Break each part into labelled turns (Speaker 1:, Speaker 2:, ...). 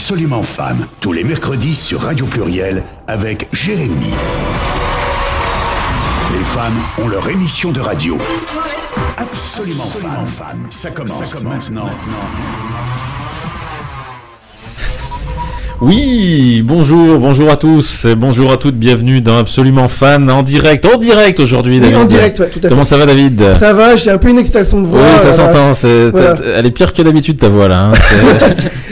Speaker 1: Absolument Femme, tous les mercredis sur Radio Pluriel avec Jérémy. Les femmes ont leur émission de radio. Absolument Femme. Ça commence maintenant.
Speaker 2: Oui, bonjour à tous, bonjour à toutes, bienvenue dans Absolument Fan en direct aujourd'hui, David.
Speaker 3: Oui, en direct, ouais, tout à fait.
Speaker 2: Comment ça va, David?
Speaker 3: Ça va, j'ai un peu une extraction de voix.
Speaker 2: Oui, ça s'entend,
Speaker 3: voilà.
Speaker 2: Elle est pire que d'habitude ta voix là. Hein.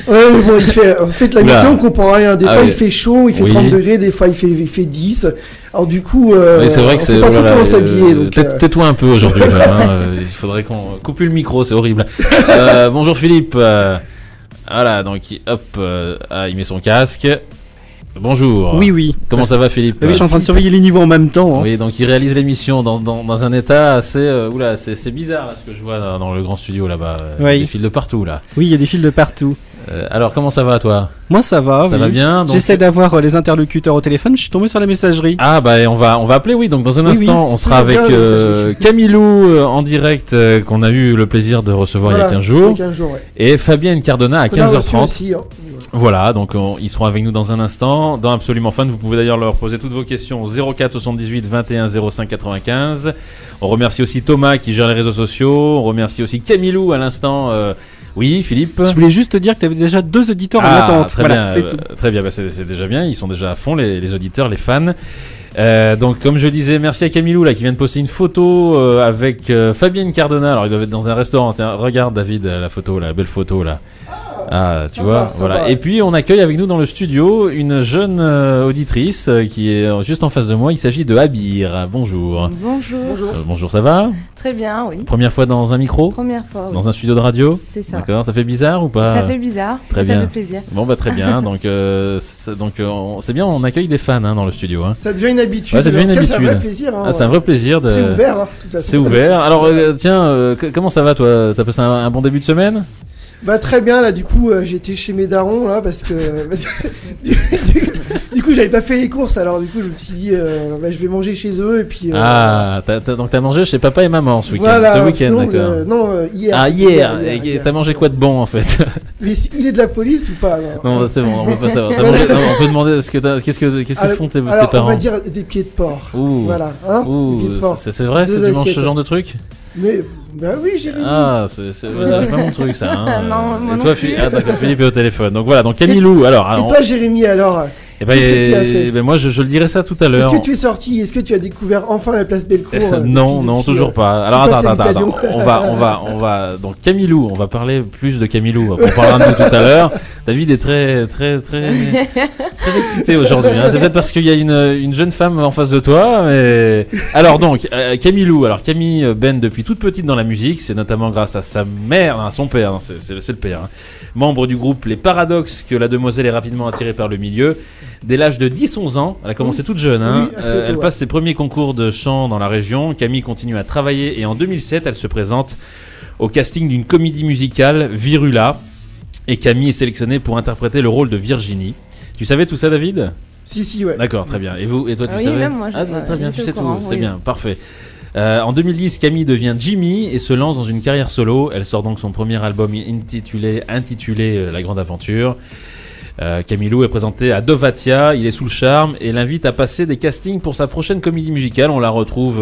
Speaker 3: Ouais, mais bon, en fait, la météo, on comprend rien. Des fois,
Speaker 2: oui.
Speaker 3: il fait chaud, il fait 30 degrés, des fois, il fait 10. Alors, du coup,
Speaker 2: oui, c'est vrai que
Speaker 3: on sait pas trop comment s'habiller.
Speaker 2: Tais-toi un peu aujourd'hui, il faudrait qu'on coupe plus le micro, c'est horrible. Bonjour Philippe. Voilà, donc hop, il met son casque. Bonjour.
Speaker 4: Oui.
Speaker 2: Comment ça va, Philippe?
Speaker 4: Oui, je suis en train de surveiller les niveaux en même temps. Hein.
Speaker 2: Oui, donc il réalise l'émission dans un état assez... c'est bizarre là, ce que je vois dans le grand studio là-bas.
Speaker 4: Oui.
Speaker 2: Des fils de partout là.
Speaker 4: Oui, il y a des fils de partout.
Speaker 2: Alors, comment ça va, toi?
Speaker 4: Moi, ça va.
Speaker 2: Ça va bien. Donc...
Speaker 4: J'essaie d'avoir les interlocuteurs au téléphone. Je suis tombé sur la messagerie.
Speaker 2: Ah, bah, on va appeler, oui. Donc, dans un instant, on sera avec Camilou en direct, qu'on a eu le plaisir de recevoir il y a 15 jours.
Speaker 3: Ouais.
Speaker 2: Et Fabienne Cardona à 15h30.
Speaker 3: Aussi, hein.
Speaker 2: Voilà, donc ils seront avec nous dans un instant. Dans Absolument Fan, vous pouvez d'ailleurs leur poser toutes vos questions au 04 78 21 05 95. On remercie aussi Thomas qui gère les réseaux sociaux. On remercie aussi Camilou à l'instant. Oui, Philippe.
Speaker 4: Je voulais juste te dire que tu avais déjà 2 auditeurs en attente.
Speaker 2: Très bien, c'est tout. Très bien, c'est déjà bien. Ils sont déjà à fond, les auditeurs, les fans. Donc, comme je disais, merci à Camilou là qui vient de poster une photo avec Fabienne Cardona. Alors, ils doivent être dans un restaurant. Tiens, regarde David la photo, la belle photo là. Ah, tu vois, voilà. Et puis on accueille avec nous dans le studio une jeune auditrice qui est juste en face de moi. Il s'agit de Abir. Bonjour.
Speaker 5: Bonjour.
Speaker 2: Bonjour, ça va?
Speaker 5: Très bien, oui.
Speaker 2: Première fois dans un micro?
Speaker 5: Première fois, oui.
Speaker 2: Dans un studio de radio?
Speaker 5: C'est ça.
Speaker 2: D'accord, ça fait bizarre ou pas?
Speaker 5: Ça fait bizarre,
Speaker 2: très
Speaker 5: bien.
Speaker 2: Ça
Speaker 5: fait plaisir.
Speaker 2: Bon, bah très bien. Donc, c'est bien, on accueille des fans dans le studio. Hein.
Speaker 3: Ça devient une habitude.
Speaker 2: Ouais, ça devient une habitude.
Speaker 3: C'est un vrai plaisir. Hein,
Speaker 2: c'est un vrai plaisir.
Speaker 3: C'est ouvert. Hein, tout à fait.
Speaker 2: C'est ouvert. Alors, tiens, comment ça va toi? T'as passé un bon début de semaine?
Speaker 3: Bah très bien, là du coup j'étais chez mes darons là parce que du coup j'avais pas fait les courses, alors du coup je me suis dit je vais manger chez eux et puis
Speaker 2: donc t'as mangé chez papa et maman ce week-end.
Speaker 3: Voilà,
Speaker 2: ce week-end, d'accord.
Speaker 3: Non, hier.
Speaker 2: Ah, hier. T'as mangé quoi de bon en fait?
Speaker 3: Mais il est de la police ou pas?
Speaker 2: Non, c'est bon, on peut pas savoir. On peut demander qu'est-ce que font tes parents?
Speaker 3: On va dire des pieds de porc.
Speaker 2: Ouh.
Speaker 3: Voilà, hein.
Speaker 2: Ouh, c'est vrai, c'est tu manges ce genre de truc?
Speaker 3: Mais bah oui, j'ai vu.
Speaker 2: Ah, c'est pas mon truc ça. Hein.
Speaker 5: Non, moi
Speaker 2: et toi,
Speaker 5: non plus.
Speaker 2: D'accord, Philippe est au téléphone. Donc voilà, donc Camilou. Alors,
Speaker 3: et toi, Jérémy, alors?
Speaker 2: Moi, je le dirais ça tout à l'heure.
Speaker 3: Est-ce que tu es sorti? Est-ce que tu as découvert enfin la place Bellecour?
Speaker 2: Non, toujours pas. Alors attends. On va. Donc Camilou, on va parler plus de Camilou. On parlera de nous tout à l'heure. David est très excité aujourd'hui. Hein. C'est peut-être parce qu'il y a une jeune femme en face de toi. Mais alors donc Camilou. Alors Camille baigne depuis toute petite dans la musique. C'est notamment grâce à sa mère, à son père. C'est le père. Hein. Membre du groupe Les Paradoxes que la demoiselle est rapidement attirée par le milieu. Dès l'âge de 10-11 ans, elle a commencé toute jeune. Hein.
Speaker 3: Oui,
Speaker 2: elle passe ses premiers concours de chant dans la région. Camille continue à travailler et en 2007, elle se présente au casting d'une comédie musicale, Virula. Et Camille est sélectionnée pour interpréter le rôle de Virginie. Tu savais tout ça, David?
Speaker 3: Si, ouais.
Speaker 2: D'accord, très bien. Et toi, tu
Speaker 5: oui,
Speaker 2: savais?
Speaker 5: même moi,
Speaker 2: très bien, tu sais tout. C'est
Speaker 5: oui.
Speaker 2: bien, parfait. En 2010, Camille devient Jimmy et se lance dans une carrière solo. Elle sort donc son premier album intitulé La Grande Aventure. Camilou est présenté à Dovatia, il est sous le charme et l'invite à passer des castings pour sa prochaine comédie musicale. On la retrouve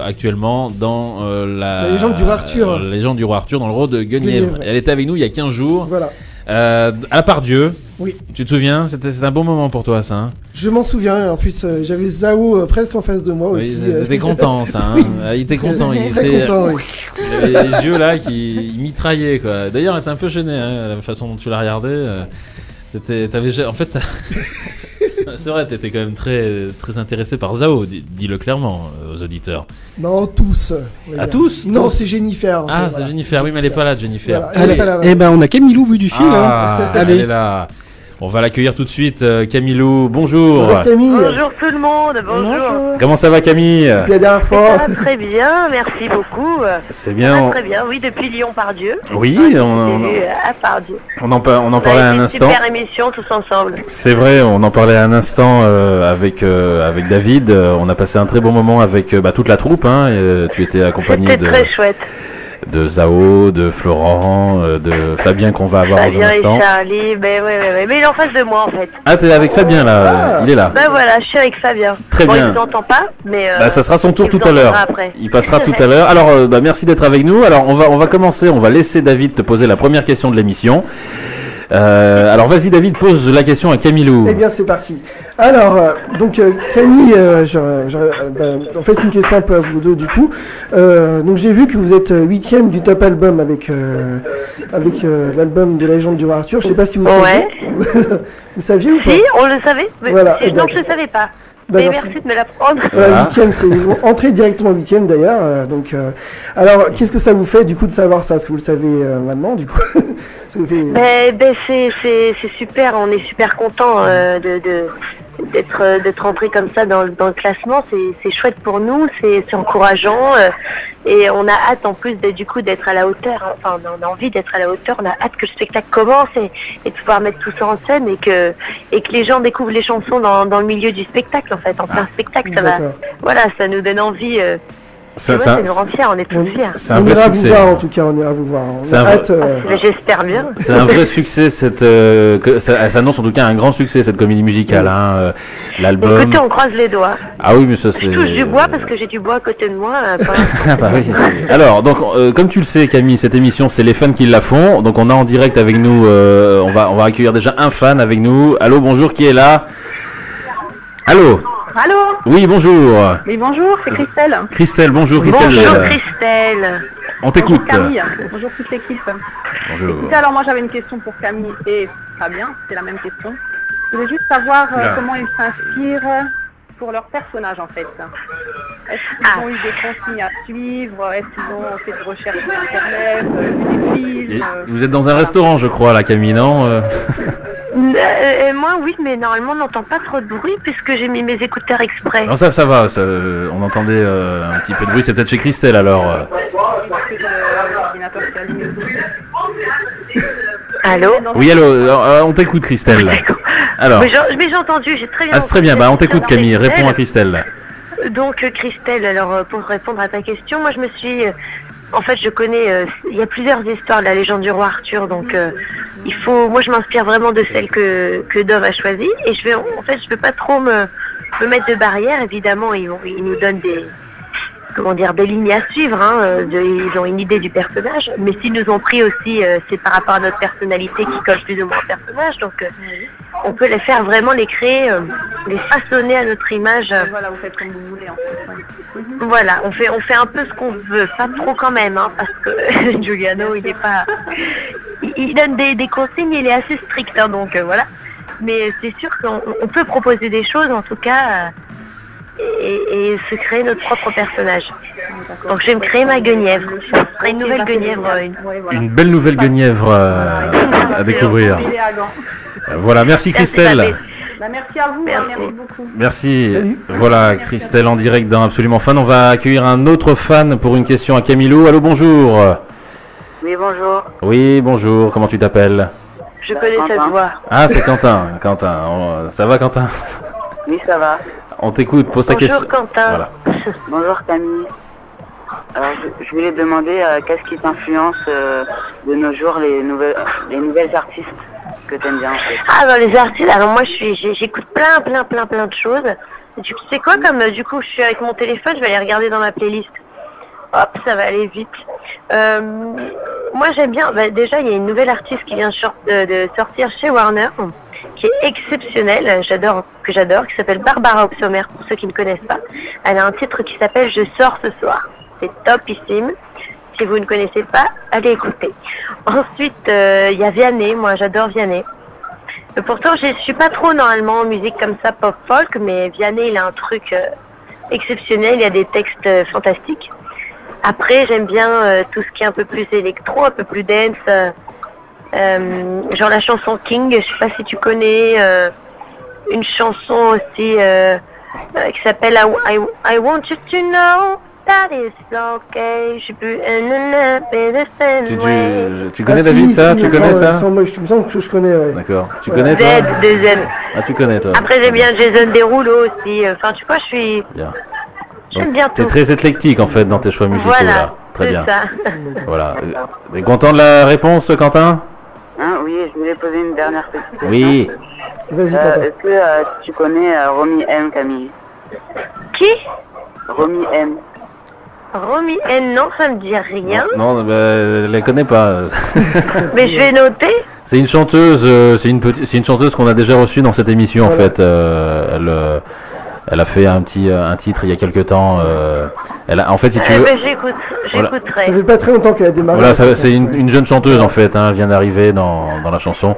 Speaker 2: actuellement dans La
Speaker 3: Légende du Roi Arthur.
Speaker 2: La Légende du Roi Arthur dans le rôle de Guenièvre. Elle était avec nous il y a 15 jours.
Speaker 3: Voilà.
Speaker 2: À la Pardieu.
Speaker 3: Oui.
Speaker 2: Tu te souviens? C'était un bon moment pour toi, ça. Hein?
Speaker 3: Je m'en souviens. En plus, j'avais Zao presque en face de moi aussi.
Speaker 2: Il était content, ça. Hein?
Speaker 3: Oui.
Speaker 2: Il était content. Il avait les yeux là qui mitraillaient, quoi. D'ailleurs, il était un peu gêné, hein, la façon dont tu l'as regardé. En fait, c'est vrai, t'étais quand même très intéressé par Zao, dis-le clairement aux auditeurs.
Speaker 3: Non, tous.
Speaker 2: À tous?
Speaker 3: Non, c'est Jennifer.
Speaker 2: Ah, c'est Jennifer, oui, mais elle est pas là, Jennifer.
Speaker 3: Voilà, elle est pas là.
Speaker 4: Eh ben, on a Camilou au bout du fil.
Speaker 2: Ah,
Speaker 4: Allez.
Speaker 2: elle est là. On va l'accueillir tout de suite, Camilou. Bonjour.
Speaker 3: Bonjour Camille.
Speaker 6: Bonjour tout le monde, bonjour.
Speaker 2: Comment ça va, Camille?
Speaker 3: Depuis la dernière fois.
Speaker 6: Ça va très bien, merci beaucoup.
Speaker 2: C'est bien.
Speaker 6: Ça va très bien, oui, depuis Lyon-Pardieu.
Speaker 2: Oui,
Speaker 6: à Pardieu.
Speaker 2: On en parlait à un instant.
Speaker 6: Super émission tous ensemble.
Speaker 2: C'est vrai, on en parlait à un instant avec David. On a passé un très bon moment avec toute la troupe. Hein, tu étais accompagné
Speaker 6: C'était très chouette.
Speaker 2: de Zao, de Florent, de Fabien qu'on va avoir dans un
Speaker 6: Fabien et
Speaker 2: instant.
Speaker 6: Charlie, ouais. Mais il est en face de moi en fait.
Speaker 2: Ah, t'es avec Fabien là, il est là.
Speaker 6: Ben voilà, je suis avec Fabien.
Speaker 2: Très
Speaker 6: bon,
Speaker 2: bien.
Speaker 6: il ne vous entend pas, mais...
Speaker 2: Bah, ça sera son tour
Speaker 6: il
Speaker 2: tout
Speaker 6: vous
Speaker 2: à l'heure.
Speaker 6: entendra après.
Speaker 2: Il passera tout à l'heure. Alors, merci d'être avec nous. Alors, on va commencer. On va laisser David te poser la première question de l'émission. Alors, vas-y David, pose la question à Camilou.
Speaker 3: Eh bien, c'est parti. Alors, donc Camille, en fait, c'est une question un peu à vous deux du coup. Donc, j'ai vu que vous êtes 8e du top album avec l'album de la légende du roi Arthur. Je sais pas si vous saviez. Vous saviez ou pas?
Speaker 6: Si, on le savait. Mais
Speaker 3: Voilà,
Speaker 6: non, je ne savais pas.
Speaker 3: Bah,
Speaker 6: Mais
Speaker 3: merci.
Speaker 6: merci de me l'apprendre.
Speaker 2: Voilà.
Speaker 3: 8e, c'est ils vont entrer directement 8e d'ailleurs. Alors, qu'est-ce que ça vous fait du coup de savoir ça? Est-ce que vous le savez maintenant du coup? Ça vous fait-
Speaker 6: C'est super, on est super content d'être rentré comme ça dans le classement. C'est chouette pour nous, c'est encourageant et on a hâte en plus d'être à la hauteur. Enfin, on a envie d'être à la hauteur. On a hâte que le spectacle commence et de pouvoir mettre tout ça en scène et que les gens découvrent les chansons dans le milieu du spectacle en fait, en plein spectacle. Ça va,
Speaker 3: D'accord.
Speaker 6: voilà, ça nous donne envie.
Speaker 2: Ça
Speaker 6: nous rend fiers, on est tous fiers.
Speaker 2: c'est un
Speaker 3: On
Speaker 2: vrai
Speaker 3: ira vous
Speaker 2: succès.
Speaker 3: voir en tout cas, on ira vous voir. On
Speaker 2: C'est
Speaker 3: a
Speaker 2: un vrai-
Speaker 3: hâte.
Speaker 6: J'espère bien.
Speaker 2: C'est un vrai succès, elle s'annonce en tout cas un grand succès cette comédie musicale, hein, l'album.
Speaker 6: Écoutez, on croise les doigts.
Speaker 2: Ah oui, mais ça c'est.
Speaker 6: Je touche du bois parce que j'ai du bois à côté de moi.
Speaker 2: Ah bah oui, alors, donc, comme tu le sais, Camille, cette émission, c'est les fans qui la font. Donc, on a en direct avec nous, on va accueillir déjà un fan avec nous. Allô, bonjour, qui est là? Allô?
Speaker 5: Allô?
Speaker 2: Oui, bonjour.
Speaker 5: Oui, bonjour, c'est Christelle.
Speaker 2: Christelle, bonjour, Christelle.
Speaker 6: Bonjour Christelle.
Speaker 2: On t'écoute.
Speaker 5: Bonjour Camille. Bonjour toute l'équipe.
Speaker 2: Bonjour.
Speaker 5: Écoutez, alors moi j'avais une question pour Camille et Fabien, c'est la même question. Je voulais juste savoir
Speaker 2: Oula.
Speaker 5: comment ils s'inspirent pour leur personnage en fait. Est-ce qu'ils ont eu des consignes à suivre? Est-ce qu'ils ont fait des recherches sur internet, vu des
Speaker 2: Et
Speaker 5: films
Speaker 2: vous êtes dans un restaurant, je crois, là, Camille, non?
Speaker 6: Moi oui, mais normalement on n'entend pas trop de bruit puisque j'ai mis mes écouteurs exprès.
Speaker 2: Non, ça va, on entendait un petit peu de bruit, c'est peut-être chez Christelle, alors.
Speaker 5: parce que l'ordinateur qui est allumé.
Speaker 6: Allô?
Speaker 2: Oui, allô, on t'écoute, Christelle.
Speaker 6: D'accord.
Speaker 2: Alors,
Speaker 6: Mais j'ai entendu, j'ai très bien
Speaker 2: ah, c'est très bien,
Speaker 6: entendu
Speaker 2: bah, on t'écoute,
Speaker 6: Christelle.
Speaker 2: Camille, réponds à Christelle.
Speaker 6: Donc Christelle, alors pour répondre à ta question, moi je me suis... en fait je connais, il y a plusieurs histoires de la légende du roi Arthur, donc moi je m'inspire vraiment de celle que Dove a choisie, et je peux pas trop me mettre de barrières, évidemment ils nous donnent des lignes à suivre, hein, ils ont une idée du personnage, mais s'ils nous ont pris aussi, c'est par rapport à notre personnalité qui colle plus ou moins au personnage, donc on peut les faire vraiment, les créer, les façonner à notre image.
Speaker 5: Voilà, vous faites comme vous voulez en fait. Ouais.
Speaker 6: Voilà, on fait un peu ce qu'on veut, pas trop quand même, hein, parce que Giuliano, il est pas, il donne des consignes, il est assez strict, hein, donc voilà. Mais c'est sûr qu'on peut proposer des choses, en tout cas, et se créer notre propre personnage. Donc je vais me créer ma Guenièvre. Ce sera une nouvelle Guenièvre.
Speaker 5: Ouais, voilà.
Speaker 2: Une belle nouvelle Guenièvre à découvrir. Voilà, merci Christelle.
Speaker 5: Bah, merci à vous,
Speaker 6: Merci.
Speaker 5: merci beaucoup.
Speaker 2: Merci.
Speaker 3: Salut.
Speaker 2: Voilà, Christelle en direct dans Absolument Fan. On va accueillir un autre fan pour une question à Camilo. Allô, bonjour.
Speaker 6: Oui, bonjour.
Speaker 2: Oui, bonjour. Comment tu t'appelles?
Speaker 6: Je connais cette voix.
Speaker 2: Ah, c'est Quentin. Quentin. Ça va, Quentin?
Speaker 7: Oui, ça va.
Speaker 2: On t'écoute. Pose ta question.
Speaker 6: Bonjour Quentin.
Speaker 2: Voilà.
Speaker 7: Bonjour Camille. Alors, je voulais te demander qu'est-ce qui t'influence de nos jours, les nouvelles artistes que t'aimes bien en fait.
Speaker 6: Ah, bah, les artistes, alors moi j'écoute plein de choses. Et tu sais quoi, comme du coup je suis avec mon téléphone, je vais aller regarder dans ma playlist. Hop, ça va aller vite. Moi j'aime bien, déjà il y a une nouvelle artiste qui vient de sortir chez Warner, qui est exceptionnelle, que j'adore, qui s'appelle Barbara Opsomer, pour ceux qui ne connaissent pas. Elle a un titre qui s'appelle Je sors ce soir. C'est topissime. Si vous ne connaissez pas, allez écouter. Ensuite, il y a Vianney. Moi, j'adore Vianney. Pourtant, je suis pas trop normalement en musique comme ça, pop folk, mais Vianney, il a un truc exceptionnel. Il a des textes fantastiques. Après, j'aime bien tout ce qui est un peu plus électro, un peu plus dance. Genre la chanson King, je sais pas si tu connais. Une chanson aussi qui s'appelle I Want You to Know. That is okay.
Speaker 2: Tu connais David, ça? Tu connais ça?
Speaker 3: Moi, je me sens que je connais, ouais.
Speaker 2: D'accord. Tu connais toi?
Speaker 6: Z.
Speaker 2: Ah, tu connais toi?
Speaker 6: Après, j'aime bien Jason Derulo aussi. Enfin, tu vois,
Speaker 2: Bien.
Speaker 6: j'aime
Speaker 2: Donc,
Speaker 6: bien
Speaker 2: t'es
Speaker 6: tout.
Speaker 2: très éclectique en fait dans tes choix musicaux
Speaker 6: Voilà.
Speaker 2: là. Très
Speaker 6: C'est
Speaker 2: bien.
Speaker 6: ça.
Speaker 2: Voilà. T'es content de la réponse, Quentin?
Speaker 7: Hein, oui, je voulais poser une dernière petite question.
Speaker 2: Oui.
Speaker 3: Vas-y, Quentin.
Speaker 7: Est-ce que tu connais Romy M, Camille?
Speaker 6: Qui?
Speaker 7: Romy M.
Speaker 6: Romy N, non, ça me dit rien.
Speaker 2: Non, elle les connaît pas.
Speaker 6: Mais je vais noter.
Speaker 2: C'est une chanteuse, c'est une chanteuse qu'on a déjà reçue dans cette émission en fait. Elle a fait un titre il y a quelques temps. En fait, si tu veux,
Speaker 6: J'écouterai.
Speaker 3: Ça fait pas très longtemps qu'elle a démarré.
Speaker 2: voilà, c'est une jeune chanteuse en fait. Elle vient d'arriver dans la chanson.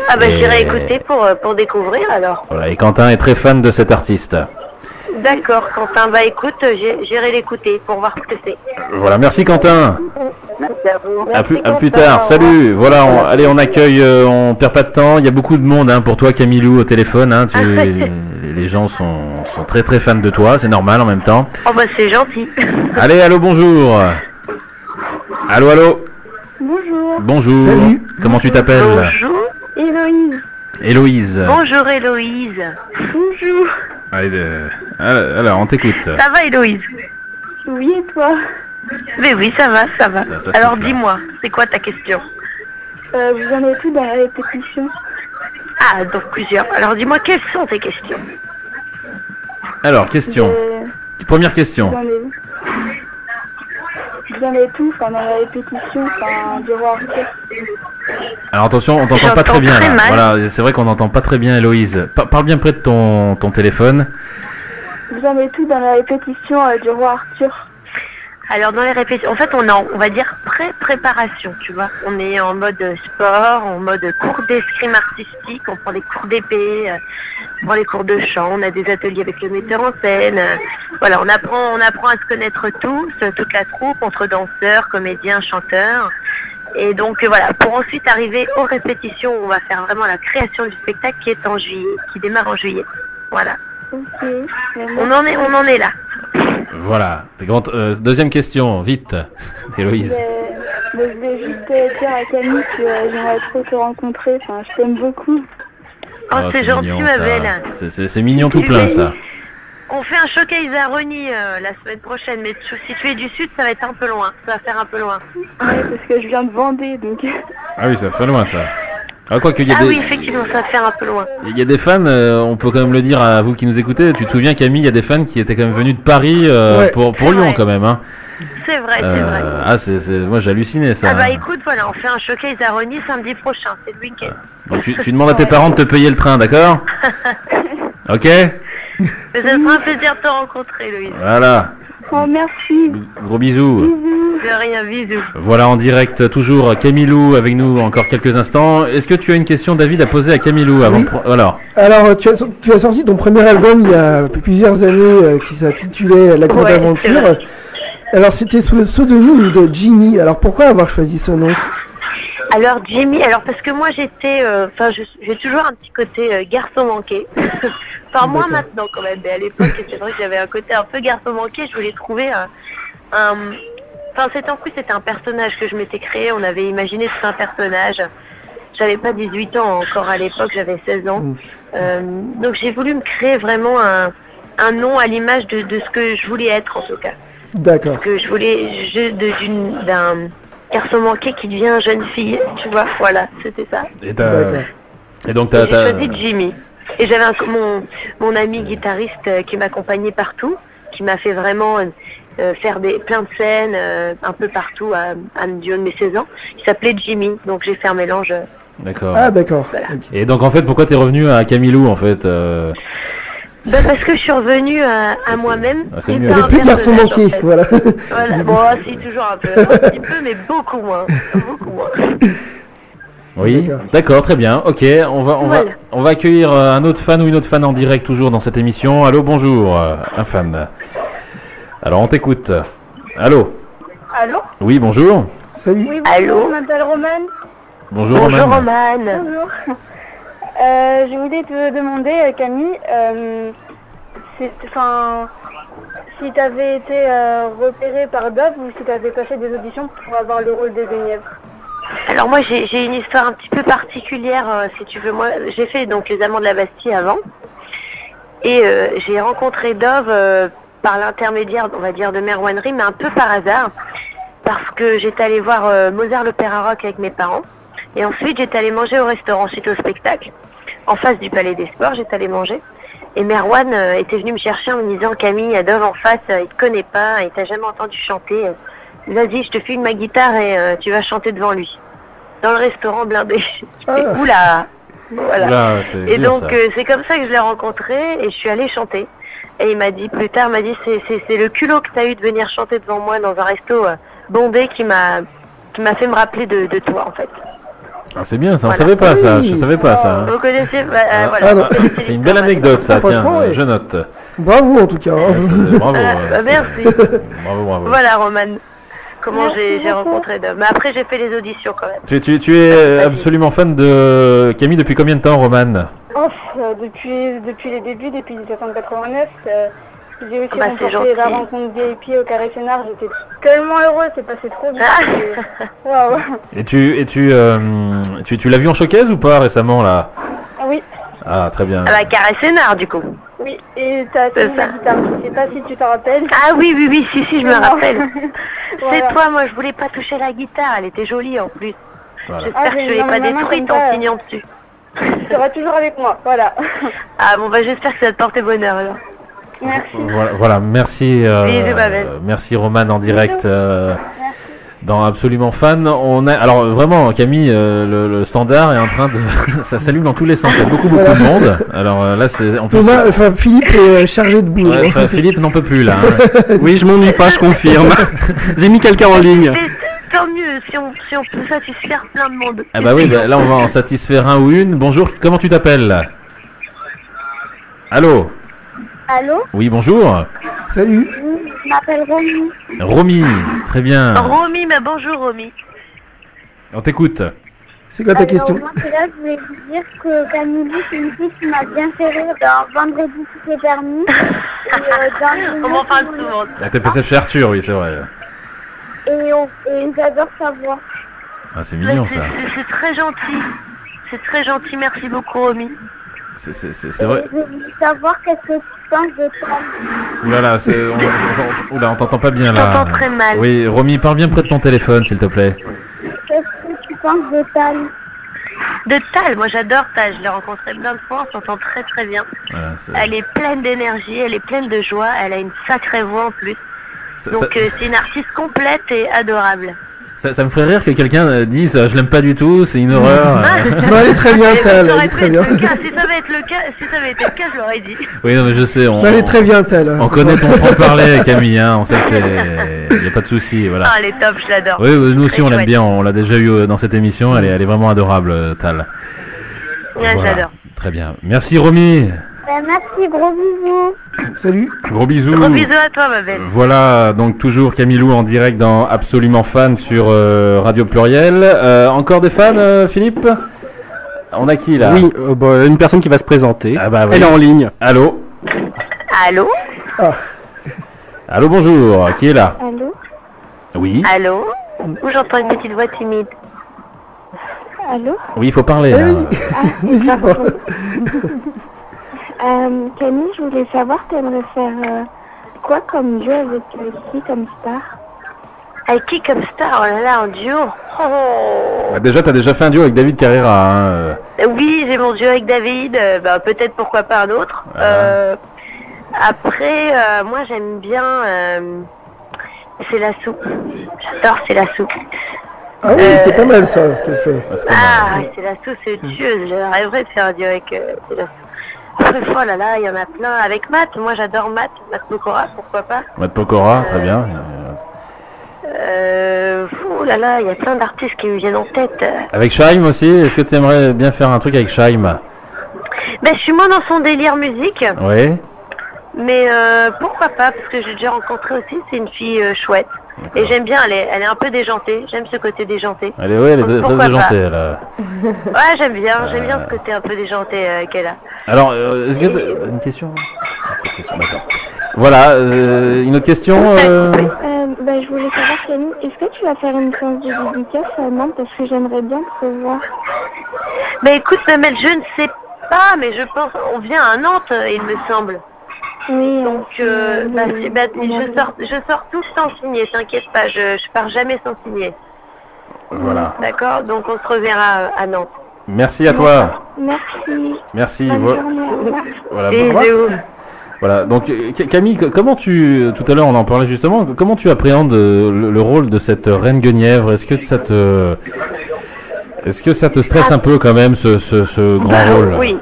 Speaker 6: Ah bah
Speaker 2: Et-
Speaker 6: j'irai écouter pour découvrir alors.
Speaker 2: Voilà, et Quentin est très fan de cet artiste.
Speaker 6: D'accord, Quentin, bah écoute, j'irai l'écouter pour voir ce que c'est.
Speaker 2: Voilà, merci Quentin.
Speaker 7: Merci à vous.
Speaker 2: À plus
Speaker 6: Quentin,
Speaker 2: tard.
Speaker 6: au
Speaker 2: Salut. Voilà, allez, on accueille. On perd pas de temps. Il y a beaucoup de monde pour toi, Camilou, au téléphone. Les gens sont très très fans de toi. C'est normal en même temps.
Speaker 6: Oh bah c'est gentil.
Speaker 2: Allez, allô, bonjour. Allô.
Speaker 5: Bonjour,
Speaker 2: Bonjour.
Speaker 3: Salut.
Speaker 2: Comment tu t'appelles?
Speaker 6: Bonjour.
Speaker 5: Héloïse.
Speaker 2: Héloïse.
Speaker 6: Bonjour Héloïse.
Speaker 5: Bonjour.
Speaker 2: Allez, alors, on t'écoute.
Speaker 6: Ça va Héloïse?
Speaker 5: Oui, et toi?
Speaker 6: Mais oui, ça va, ça va.
Speaker 2: Ça
Speaker 6: Alors
Speaker 2: souffle.
Speaker 6: dis-moi, c'est quoi ta question?
Speaker 5: Vous en êtes où dans la répétition?
Speaker 6: Ah, donc plusieurs. Alors dis-moi, quelles sont tes questions?
Speaker 2: Alors, question. Première question.
Speaker 5: Vous en êtes où, dans la répétition, du roi Arthur?
Speaker 2: Alors attention, on t'entend pas
Speaker 6: J'entends
Speaker 2: très bien
Speaker 6: très
Speaker 2: là.
Speaker 6: mal.
Speaker 2: Voilà, c'est vrai qu'on n'entend pas très bien Héloïse. Parle bien près de ton téléphone.
Speaker 5: Vous en êtes où dans la répétition du roi Arthur?
Speaker 6: Alors dans les répétitions, en fait on va dire pré-préparation, tu vois. On est en mode sport, en mode cours d'escrime artistique, on prend des cours d'épée, on prend les cours de chant, on a des ateliers avec le metteur en scène. Voilà, on apprend à se connaître tous, toute la troupe, entre danseurs, comédiens, chanteurs. Et donc voilà, pour ensuite arriver aux répétitions, on va faire vraiment la création du spectacle qui est en juillet, qui démarre en juillet. Voilà.
Speaker 5: Ok.
Speaker 6: On en est là.
Speaker 2: Voilà. Deuxième question, vite, Héloïse.
Speaker 5: Je voulais juste dire à Camille que j'aimerais trop te rencontrer. Enfin, je t'aime beaucoup.
Speaker 6: Oh, c'est gentil,
Speaker 2: mignon,
Speaker 6: ma
Speaker 2: ça.
Speaker 6: belle.
Speaker 2: C'est mignon tout plein ça.
Speaker 6: On fait un showcase à Rony la semaine prochaine, mais si tu es du sud, ça va être un peu loin. Ça va faire un peu loin.
Speaker 5: Ouais, parce que je viens de Vendée, donc.
Speaker 2: Ah oui, ça fait loin ça. Ah, quoi qu'il y a
Speaker 6: Ah
Speaker 2: des...
Speaker 6: oui, effectivement, ça va faire un peu loin.
Speaker 2: Il y a des fans, on peut quand même le dire à vous qui nous écoutez. Tu te souviens, Camille, il y a des fans qui étaient quand même venus de Paris
Speaker 3: Ouais.
Speaker 2: pour
Speaker 6: C'est
Speaker 2: Lyon
Speaker 6: vrai.
Speaker 2: quand même. Hein.
Speaker 6: C'est vrai, c'est vrai.
Speaker 2: Ah, moi j'ai halluciné ça.
Speaker 6: Ah bah écoute, voilà, on fait un showcase à Rony samedi prochain, c'est le week-end.
Speaker 2: Donc tu demandes à tes parents de te payer le train, d'accord? Ok.
Speaker 6: Mais ça sera un plaisir de te rencontrer, Louise.
Speaker 2: Voilà.
Speaker 5: Oh, merci.
Speaker 2: Gros bisous.
Speaker 6: De rien, bisous.
Speaker 2: Voilà en direct, toujours Camilou avec nous encore quelques instants. Est-ce que tu as une question, David, à poser à Camilou avant?
Speaker 3: Oui.
Speaker 2: Alors,
Speaker 3: Tu as sorti ton premier album il y a plusieurs années qui s'intitulait La Grande
Speaker 6: Ouais, c'est
Speaker 3: Aventure.
Speaker 6: vrai.
Speaker 3: Alors c'était sous le pseudonyme de Jimmy. Alors pourquoi avoir choisi ce nom?
Speaker 6: Alors Jimmy, parce que moi j'étais, j'ai toujours un petit côté garçon manqué. Enfin moi
Speaker 3: D'accord.
Speaker 6: maintenant quand même, mais à l'époque c'est vrai que j'avais un côté un peu garçon manqué. Je voulais trouver c'était en plus c'était un personnage que je m'étais créé. On avait imaginé tout un personnage. J'avais pas 18 ans encore à l'époque, j'avais 16 ans. Donc j'ai voulu me créer vraiment un nom à l'image de ce que je voulais être en tout cas.
Speaker 3: D'accord.
Speaker 6: Que je voulais d'un garçon manqué qui devient jeune fille, tu vois, voilà, c'était ça.
Speaker 3: D'accord.
Speaker 2: et donc
Speaker 6: Et j'ai choisi Jimmy. Et j'avais mon ami guitariste qui m'accompagnait partout, qui m'a fait vraiment faire plein de scènes un peu partout du haut de mes 16 ans. Il s'appelait Jimmy, donc j'ai fait un mélange.
Speaker 2: D'accord.
Speaker 3: Ah d'accord.
Speaker 6: Voilà.
Speaker 3: Ok.
Speaker 2: Et donc en fait, pourquoi t'es revenu à Camilou en fait
Speaker 6: Parce que je suis revenue à moi-même.
Speaker 2: c'est
Speaker 6: et
Speaker 2: mieux.
Speaker 6: pas
Speaker 3: Elle est
Speaker 6: un
Speaker 3: plus garçon
Speaker 6: personnage,
Speaker 3: manqué,
Speaker 6: en fait.
Speaker 3: voilà.
Speaker 6: Voilà, bon, c'est toujours un petit peu, mais beaucoup moins. Beaucoup moins.
Speaker 2: Oui, d'accord, très bien. Ok,
Speaker 6: Voilà.
Speaker 2: on va accueillir un autre fan ou une autre fan en direct toujours dans cette émission. Allô, bonjour, un fan. Alors on t'écoute. Allô.
Speaker 5: Allô?
Speaker 2: Oui, bonjour.
Speaker 3: Salut.
Speaker 5: Oui,
Speaker 6: Allô?
Speaker 5: je m'appelle Romane.
Speaker 2: Bonjour,
Speaker 6: Bonjour
Speaker 2: Roman.
Speaker 6: Romane.
Speaker 5: Bonjour. Je voulais te demander, Camille, si tu avais été repérée par Dove ou si tu avais passé des auditions pour avoir le rôle de Guenièvre.
Speaker 6: Alors moi j'ai une histoire un petit peu particulière si tu veux. Moi j'ai fait donc les Amants de la Bastille avant et j'ai rencontré Dove par l'intermédiaire on va dire de Merwannerie mais un peu par hasard parce que j'étais allée voir Mozart l'Opéra Rock avec mes parents. Et ensuite, j'étais allée manger au restaurant suite au spectacle. En face du Palais des Sports, j'étais allée manger. Et Merwan était venu me chercher en me disant « Camille, Adolphe en face, il te connaît pas, il t'a jamais entendu chanter. Vas-y, je te file ma guitare et tu vas chanter devant lui. » Dans le restaurant blindé. Oula. Voilà.
Speaker 2: Oula,
Speaker 6: et
Speaker 2: dur,
Speaker 6: donc,
Speaker 2: ça.
Speaker 6: c'est comme ça que je l'ai rencontré et je suis allée chanter. Et il m'a dit, plus tard, c'est le culot que tu as eu de venir chanter devant moi dans un resto bondé qui m'a fait me rappeler de toi, en fait.
Speaker 2: Ah, c'est bien, ça, on
Speaker 6: Voilà.
Speaker 2: savait pas ça,
Speaker 3: Oui.
Speaker 2: je savais pas ça.
Speaker 6: Vous connaissez
Speaker 2: Ah,
Speaker 6: voilà.
Speaker 3: ah non.
Speaker 2: C'est une belle anecdote ça,
Speaker 3: Ah,
Speaker 2: tiens,
Speaker 3: franchement, ouais.
Speaker 2: je note.
Speaker 3: Bravo en tout cas.
Speaker 2: Ouais, bravo. c'est-
Speaker 6: Merci.
Speaker 2: Bravo.
Speaker 6: Voilà, Roman. Comment
Speaker 5: Merci
Speaker 6: j'ai
Speaker 5: beaucoup.
Speaker 6: rencontré d'hommes. Mais après, j'ai fait les auditions quand même.
Speaker 2: Tu es absolument fan de Camille depuis combien de temps, Roman?
Speaker 5: Depuis les débuts, depuis 1789, j'ai aussi
Speaker 6: Bah, c'est
Speaker 5: remporté
Speaker 6: gentil.
Speaker 5: la rencontre VIP au Carré Sénard. J'étais tellement heureuse, c'est passé trop vite. Waouh.
Speaker 2: Et tu l'as vu en showcase ou pas récemment là?
Speaker 5: Ah oui,
Speaker 2: Ah, très bien.
Speaker 6: À la Carré Sénard, du coup.
Speaker 5: oui. Et t'as
Speaker 6: C'est
Speaker 5: fini la
Speaker 6: ça.
Speaker 5: guitare. Je sais pas si tu t'en rappelles.
Speaker 6: Ah oui, si, je me rappelle.
Speaker 5: Voilà.
Speaker 6: C'est toi, moi, je voulais pas toucher la guitare. Elle était jolie en plus.
Speaker 2: Voilà.
Speaker 6: J'espère
Speaker 5: Ah,
Speaker 6: que je
Speaker 5: j'ai
Speaker 6: l'ai
Speaker 5: une
Speaker 6: pas
Speaker 5: maman
Speaker 6: détruite
Speaker 5: comme
Speaker 6: en
Speaker 5: ça.
Speaker 6: signant dessus.
Speaker 5: Tu seras toujours avec moi. Voilà.
Speaker 6: Ah bon, bah j'espère que ça va te porter bonheur alors.
Speaker 5: Merci.
Speaker 2: Voilà, merci.
Speaker 6: Bisous, Babel.
Speaker 2: Merci Roman en direct dans Absolument Fan. Alors vraiment, Camille, le standard est en train de, ça s'allume dans tous les sens. Il y a beaucoup
Speaker 3: Voilà.
Speaker 2: de monde. Alors là, c'est en plus.
Speaker 3: Thomas, enfin Philippe est chargé de boulot.
Speaker 2: Ouais, enfin, Philippe n'en peut plus là. Hein.
Speaker 4: Oui, je m'ennuie pas, je confirme. J'ai mis quelqu'un en ligne.
Speaker 6: Mais tant mieux si on peut satisfaire plein de monde.
Speaker 2: Ah bah oui, bah, là on va en satisfaire un ou une. Bonjour, comment tu t'appelles? Allô?
Speaker 5: Allô?
Speaker 2: Oui, bonjour.
Speaker 3: Salut.
Speaker 5: Je m'appelle Romy.
Speaker 2: Romy, très bien.
Speaker 6: Romy, mais bonjour Romy.
Speaker 2: On t'écoute.
Speaker 3: C'est quoi ta question?
Speaker 5: Moi, c'est là, je voulais vous dire que Camille, c'est une fille qui m'a bien fait rire dans Vendredi tout est permis. Et
Speaker 6: On m'en parle souvent.
Speaker 2: Ah, t'es passé chez Arthur, oui, c'est vrai.
Speaker 5: et j'adore sa voix.
Speaker 2: Ah, c'est mignon ça.
Speaker 6: C'est très gentil. C'est très gentil, merci beaucoup Romy.
Speaker 2: C'est vrai.
Speaker 5: Je voulais savoir qu'est-ce que tu penses de toi.
Speaker 2: Oulala, on t'entend pas bien
Speaker 6: Je
Speaker 2: là.
Speaker 6: t'entends très mal.
Speaker 2: Oui, Romy, parle bien près de ton téléphone, s'il te plaît.
Speaker 5: Qu'est-ce que tu penses de Tal?
Speaker 6: De Tal, moi j'adore Tal, je l'ai rencontrée plein de fois, on s'entend très très bien.
Speaker 2: Voilà,
Speaker 6: Elle est pleine d'énergie, elle est pleine de joie, elle a une sacrée voix en plus. Donc c'est une artiste complète et adorable.
Speaker 2: ça me ferait rire que quelqu'un dise je l'aime pas du tout, c'est une horreur.
Speaker 3: Non, elle est très bien,
Speaker 6: Et
Speaker 3: Tal.
Speaker 6: ça
Speaker 3: Elle
Speaker 6: aurait
Speaker 3: est
Speaker 6: pu
Speaker 3: très
Speaker 6: être
Speaker 3: bien.
Speaker 6: le cas, si ça avait été le cas, je l'aurais dit.
Speaker 2: Oui, non, mais je sais,
Speaker 3: Non, elle est très bien, Tal.
Speaker 2: on connaît ton franc-parler, Camille, hein, on sait qu'il n'y a pas de souci, voilà.
Speaker 6: Ah, elle est top, je l'adore.
Speaker 2: Oui, nous aussi
Speaker 6: Très
Speaker 2: on l'aime
Speaker 6: chouette.
Speaker 2: bien, on l'a déjà eu dans cette émission, elle est vraiment adorable, Tal.
Speaker 6: Ouais,
Speaker 2: Voilà.
Speaker 6: j'adore.
Speaker 2: Très bien. Merci Romy.
Speaker 5: Merci, gros bisous.
Speaker 3: Salut.
Speaker 2: Gros bisous.
Speaker 6: Gros bisous à toi, ma belle.
Speaker 2: Voilà, donc toujours Camilou en direct dans Absolument Fan sur Radio Pluriel. Encore des fans, Philippe? On a qui là?
Speaker 4: Oui, une personne qui va se présenter.
Speaker 2: Ah bah oui.
Speaker 4: Elle est en ligne.
Speaker 2: Allô?
Speaker 6: Allô?
Speaker 2: Allô, bonjour. Qui est là?
Speaker 5: Allô?
Speaker 2: Oui.
Speaker 6: Allô? Où j'entends une petite voix timide.
Speaker 5: Allô?
Speaker 2: Oui, il faut parler.
Speaker 3: Eh
Speaker 2: là.
Speaker 3: oui. N'hésite pas.
Speaker 5: Camille, je voulais savoir, t'aimerais faire quoi comme jeu avec qui comme star?
Speaker 6: Avec qui comme star? Oh là là, en duo. Oh.
Speaker 2: Bah, déjà, t'as déjà fait un duo avec David Carrera. Hein.
Speaker 6: Oui, j'ai mon duo avec David. Bah, peut-être pourquoi pas un autre.
Speaker 2: Voilà.
Speaker 6: Après, moi j'aime bien. C'est la soupe. J'adore C'est la soupe.
Speaker 3: Ah oui, c'est pas mal ça, ce qu'elle fait.
Speaker 2: Ouais, c'est pas
Speaker 6: Ah,
Speaker 2: mal.
Speaker 6: C'est la soupe, c'est une tueuse. Je rêverais de faire un duo avec C'est la soupe. Après, oh là là, il y en a plein. Avec Matt, moi j'adore Matt Pokora, pourquoi pas.
Speaker 2: Matt Pokora, très bien.
Speaker 6: Oh là là, il y a plein d'artistes qui me viennent en tête.
Speaker 2: Avec Shaim aussi, est-ce que tu aimerais bien faire un truc avec Shaim?
Speaker 6: Ben, je suis moins dans son délire musique,
Speaker 2: Oui.
Speaker 6: mais pourquoi pas, parce que j'ai déjà rencontré aussi, c'est une fille chouette. Et j'aime bien, elle est un peu déjantée, j'aime ce côté déjanté.
Speaker 2: Elle est, ouais, elle est très
Speaker 6: Pourquoi
Speaker 2: déjantée.
Speaker 6: pas.
Speaker 2: Elle,
Speaker 6: Ouais, j'aime bien ce côté un peu déjanté qu'elle a.
Speaker 2: Alors, est-ce que t'as une question? Une question, d'accord. Voilà, une autre question
Speaker 5: Je voulais savoir, Camille, est-ce que tu vas faire une séance de dédicace à Nantes parce que j'aimerais bien te revoir.
Speaker 6: Ben écoute, Mamel, je ne sais pas, mais je pense, on vient à Nantes, il me semble. Oui. Donc, je sors tout sans signer, t'inquiète pas, je pars jamais sans signer.
Speaker 2: Voilà.
Speaker 6: D'accord, donc on se reverra à Nantes.
Speaker 2: Merci à toi.
Speaker 6: Merci.
Speaker 2: Merci. Voilà.
Speaker 6: Bisous.
Speaker 2: Voilà. Donc Camille, comment tout à l'heure on en parlait justement, comment tu appréhendes le rôle de cette reine Guenièvre? Est-ce que ça te stresse un peu quand même ce grand rôle?
Speaker 6: Oui.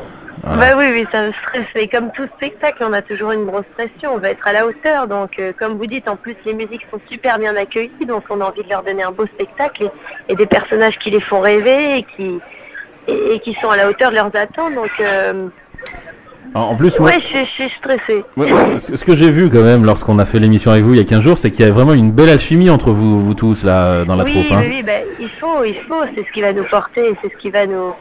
Speaker 2: Voilà.
Speaker 6: Oui, ça me stresse. Et comme tout spectacle, on a toujours une grosse pression. On va être à la hauteur. Donc, comme vous dites, en plus, les musiques sont super bien accueillies. Donc, on a envie de leur donner un beau spectacle et des personnages qui les font rêver et qui sont à la hauteur de leurs attentes. Donc,
Speaker 2: En plus,
Speaker 6: ouais, je suis stressée.
Speaker 2: Ce que j'ai vu quand même lorsqu'on a fait l'émission avec vous il y a 15 jours, c'est qu'il y a vraiment une belle alchimie entre vous tous là dans la troupe. Hein.
Speaker 6: Oui, il faut. C'est ce qui va nous porter. C'est ce qui va nous...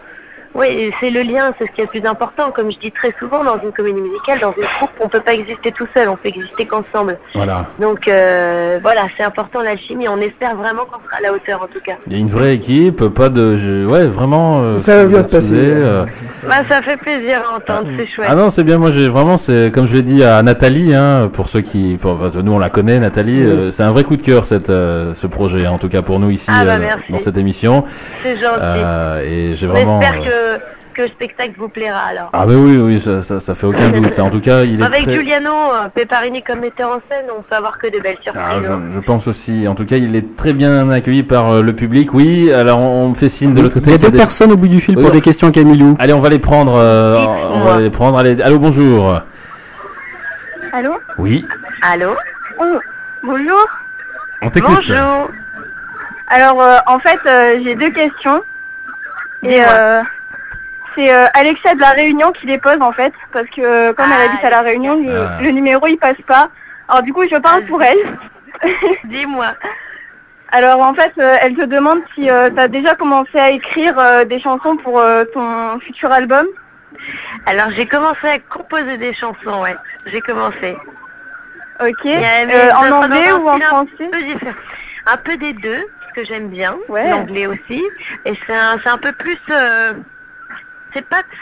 Speaker 6: Oui, c'est le lien, c'est ce qui est le plus important. Comme je dis très souvent, dans une comédie musicale, dans une troupe, on peut pas exister tout seul, on peut exister qu'ensemble.
Speaker 2: Voilà.
Speaker 6: Donc voilà, c'est important l'alchimie. On espère vraiment qu'on sera à la hauteur, en tout cas.
Speaker 2: Il y a une vraie équipe, pas de... Ouais, vraiment...
Speaker 3: ça va bien se passer.
Speaker 6: Ça fait plaisir à entendre, c'est chouette.
Speaker 2: Ah non, c'est bien, moi j'ai vraiment, c'est comme je l'ai dit à Nathalie, hein, pour ceux qui... nous on la connaît, Nathalie, c'est un vrai coup de cœur ce projet, en tout cas pour nous ici, dans cette émission.
Speaker 6: C'est gentil.
Speaker 2: Et j'ai vraiment...
Speaker 6: Que le spectacle vous plaira alors.
Speaker 2: Ah mais oui, ça fait aucun doute. Ça. En tout cas, il est
Speaker 6: avec Giuliano Peparini comme metteur en scène, on peut avoir que de belles surprises.
Speaker 2: Je pense aussi. En tout cas, il est très bien accueilli par le public. Oui, alors on me fait signe de l'autre côté.
Speaker 4: Il y a deux personnes au bout du fil pour des questions à Camilou.
Speaker 2: Allez, on va les prendre. Allez, allô, bonjour.
Speaker 8: Allô?
Speaker 2: Oui.
Speaker 6: Allô?
Speaker 8: Oh, bonjour.
Speaker 2: On t'écoute.
Speaker 6: Bonjour.
Speaker 8: Alors, en fait, j'ai deux questions. Et c'est Alexia de La Réunion qui les pose en fait, parce que comme elle habite à La Réunion, le numéro il passe pas. Alors du coup je parle pour elle.
Speaker 6: Dis-moi.
Speaker 8: Alors en fait elle te demande si tu as déjà commencé à écrire des chansons pour ton futur album.
Speaker 6: Alors j'ai commencé à composer des chansons, ouais. J'ai commencé.
Speaker 8: Ok. En anglais ou en français?
Speaker 6: Un peu des deux. Que j'aime bien, l'anglais aussi, et c'est un peu plus, c'est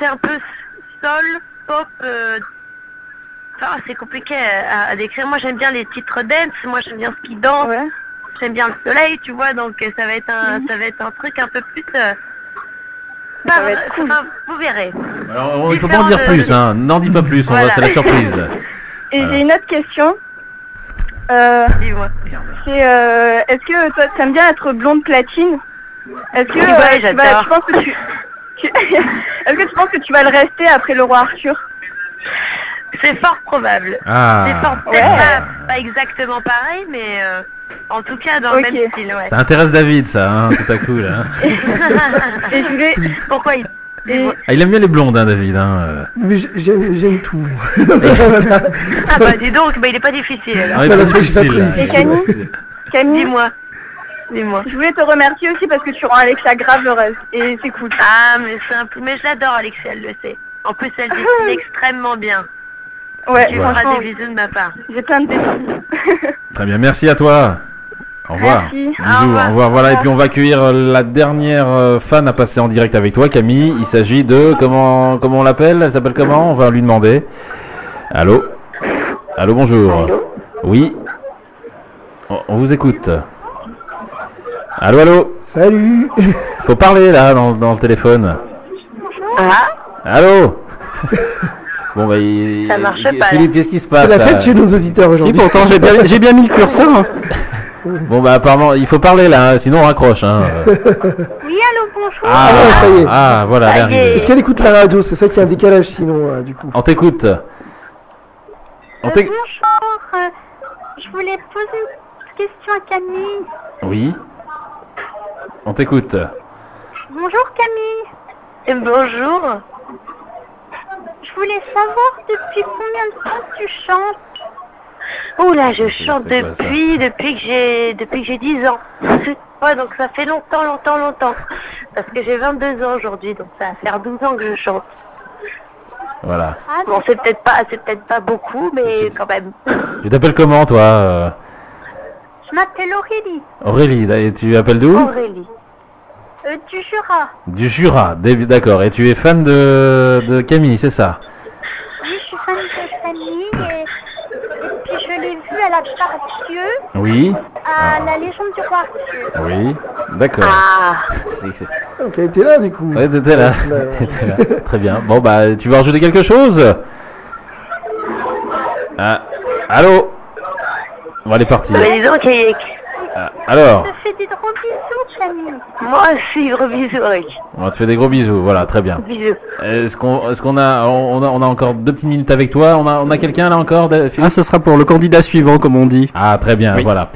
Speaker 6: un peu soul, pop, c'est compliqué à décrire. Moi j'aime bien les titres dance, moi j'aime bien ce qui danse, j'aime bien le soleil, tu vois, donc ça va être un truc un peu plus,
Speaker 8: ça va être cool.
Speaker 6: Vous verrez.
Speaker 2: Alors, il faut pas en dire plus, hein, n'en dis pas plus, c'est la surprise.
Speaker 8: Et j'ai une autre question.
Speaker 6: Dis-moi.
Speaker 8: C'est est-ce que toi t'aimes bien être blonde platine? Est-ce que tu penses que est-ce que tu penses que tu vas le rester après le roi Arthur?
Speaker 6: C'est fort probable. C'est fort pas exactement pareil, mais en tout cas dans le même style. Ouais.
Speaker 2: Ça intéresse David, ça, hein, tout à coup là.
Speaker 8: Et je voulais...
Speaker 6: Pourquoi
Speaker 2: il aime bien les blondes, hein, David. Hein.
Speaker 3: Mais j'aime tout.
Speaker 6: Ah bah dis donc, il est pas difficile. Alors.
Speaker 2: Pas difficile.
Speaker 8: Et Camille,
Speaker 6: dis-moi.
Speaker 8: Je voulais te remercier aussi parce que tu rends Alexia grave heureuse et c'est cool.
Speaker 6: Ah mais je l'adore Alexia, elle le sait. En plus elle dessine extrêmement bien.
Speaker 8: Ouais,
Speaker 6: tu feras des bisous de ma part.
Speaker 8: J'ai plein de dessins.
Speaker 2: Très bien, merci à toi. Au revoir.
Speaker 8: Merci.
Speaker 2: Bisous, au revoir. Voilà, et puis on va accueillir la dernière fan à passer en direct avec toi, Camille. Il s'agit de comment on l'appelle? Elle s'appelle comment? On va lui demander. Allô, bonjour.
Speaker 6: Allô?
Speaker 2: Oui. On vous écoute. Allô.
Speaker 3: Salut.
Speaker 2: Faut parler là dans le téléphone. Allô. Bon bah
Speaker 6: ça marche pas.
Speaker 2: Philippe, qu'est-ce qui se passe?
Speaker 3: C'est la fête chez nos auditeurs aujourd'hui.
Speaker 4: Si pourtant j'ai bien mis le curseur.
Speaker 2: Bon bah apparemment il faut parler là, sinon on raccroche. Hein.
Speaker 8: Oui, allô, bonjour.
Speaker 3: Ça y est.
Speaker 2: Ah voilà, elle arrive.
Speaker 3: Est-ce qu'elle écoute la radio? C'est ça qui a un décalage sinon du coup.
Speaker 2: On t'écoute.
Speaker 8: Bonjour. Je voulais poser une question à Camille.
Speaker 2: Oui. On t'écoute.
Speaker 8: Bonjour Camille.
Speaker 6: Et bonjour.
Speaker 8: Je voulais savoir depuis combien de temps tu chantes.
Speaker 6: Oh là, je chante depuis que j'ai 10 ans. Ouais, donc ça fait longtemps. Parce que j'ai 22 ans aujourd'hui, donc ça va faire 12 ans que je chante.
Speaker 2: Voilà.
Speaker 6: Bon, c'est peut-être pas beaucoup, mais quand même.
Speaker 2: Tu t'appelles comment toi?
Speaker 8: Je m'appelle Aurélie.
Speaker 2: Aurélie, et tu appelles d'où?
Speaker 8: Aurélie. Du Jura.
Speaker 2: Du Jura, d'accord. Et tu es fan de Camille, c'est ça?
Speaker 8: Oui, je suis fan de Camille
Speaker 9: à la Pardieu,
Speaker 2: Oui.
Speaker 9: à la légende du roi Arthur.
Speaker 2: Oui. D'accord.
Speaker 3: Donc elle était là du coup.
Speaker 2: Ouais, t'étais là. T'étais là. Très bien. Bon, bah, tu veux rajouter quelque chose? Allô? Bon, elle est partie.
Speaker 6: Bah, dis donc,
Speaker 2: Alors?
Speaker 9: Je te fais des gros bisous, Camille.
Speaker 6: Moi aussi, gros bisous, Rick.
Speaker 2: On te fait des gros bisous, voilà, très bien.
Speaker 6: Bisous.
Speaker 2: Est-ce qu'on a encore 2 petites minutes avec toi? On a quelqu'un là encore?
Speaker 4: Ah, ce sera pour le candidat suivant, comme on dit.
Speaker 2: Ah, très bien,
Speaker 4: Oui.
Speaker 2: voilà.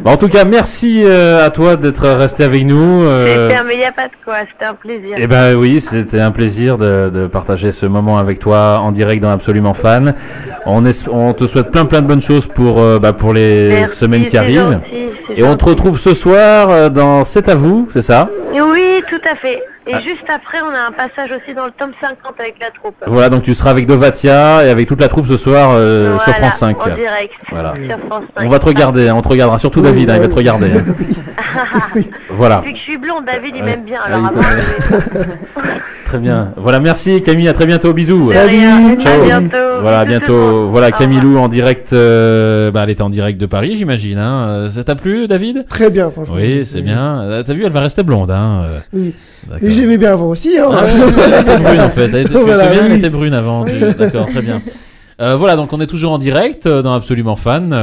Speaker 2: Bon, en tout cas, merci à toi d'être resté avec nous.
Speaker 6: Mais il n'y a pas de quoi, c'était un plaisir.
Speaker 2: Eh ben oui, c'était un plaisir de partager ce moment avec toi en direct dans Absolument Fan. On te souhaite plein de bonnes choses pour les
Speaker 6: Merci,
Speaker 2: semaines qui
Speaker 6: c'est
Speaker 2: arrivent.
Speaker 6: gentil, c'est
Speaker 2: Et on te
Speaker 6: gentil.
Speaker 2: retrouve ce soir dans C'est à vous, c'est ça?
Speaker 6: Oui, tout à fait. Et juste après, on a un passage aussi dans le tome 50 avec la troupe.
Speaker 2: Voilà, donc tu seras avec Dovatia et avec toute la troupe ce soir sur France 5.
Speaker 6: En direct.
Speaker 2: Voilà.
Speaker 6: Sur France 5.
Speaker 2: On va te regarder, on te regardera, surtout David, il va te regarder. Voilà.
Speaker 6: Depuis que je suis blonde, David il m'aime bien.
Speaker 2: Ah,
Speaker 6: Alors
Speaker 2: il
Speaker 6: avant,
Speaker 2: Très bien. Voilà, merci Camille, à très bientôt, bisous.
Speaker 6: De rien.
Speaker 2: Ciao.
Speaker 6: À bientôt.
Speaker 2: Voilà, à
Speaker 6: Bisous tout le
Speaker 2: bientôt.
Speaker 6: monde.
Speaker 2: Voilà,
Speaker 6: Au
Speaker 2: Camilou en direct. Elle était en direct de Paris, j'imagine. Hein. Ça t'a plu, David?
Speaker 3: Très bien, franchement.
Speaker 2: Oui, c'est bien. T'as vu, elle va rester blonde. Hein.
Speaker 3: Oui.
Speaker 2: D'accord.
Speaker 3: Mais j'aimais bien avant aussi. Hein.
Speaker 2: Ah, elle était brune en fait. Tu te
Speaker 3: Voilà,
Speaker 2: souviens, elle
Speaker 3: oui.
Speaker 2: était brune avant. D'accord, très bien. Voilà, donc on est toujours en direct dans Absolument Fan.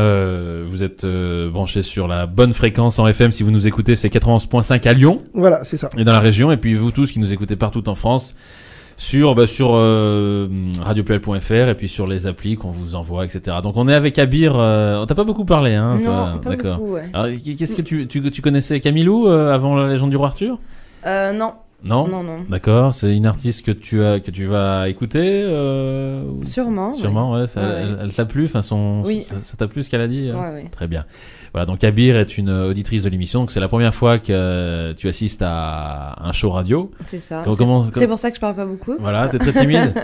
Speaker 2: Vous êtes branchés sur la bonne fréquence en FM. Si vous nous écoutez, c'est 91.5 à Lyon
Speaker 3: Voilà, c'est ça.
Speaker 2: et dans la région. Et puis vous tous qui nous écoutez partout en France sur radioplay.fr et puis sur les applis qu'on vous envoie, etc. Donc on est avec Abir. On t'a pas beaucoup parlé, hein, toi.
Speaker 10: Non, pas
Speaker 2: D'accord.
Speaker 10: beaucoup, ouais.
Speaker 2: Alors qu'est-ce que tu connaissais Camilou avant la légende du roi Arthur?
Speaker 10: Non.
Speaker 2: Non.
Speaker 10: Non.
Speaker 2: D'accord. C'est une artiste que tu vas écouter.
Speaker 10: Sûrement.
Speaker 2: Sûrement, ouais.
Speaker 10: Ouais.
Speaker 2: Elle t'a plu, enfin
Speaker 10: Oui.
Speaker 2: ça t'a plu ce qu'elle a dit.
Speaker 10: Ouais.
Speaker 2: Très bien. Voilà, donc Abir est une auditrice de l'émission. Donc c'est la première fois que tu assistes à un show radio.
Speaker 10: C'est ça.
Speaker 2: C'est
Speaker 10: pour ça que je parle pas beaucoup.
Speaker 2: Voilà, t'es très timide.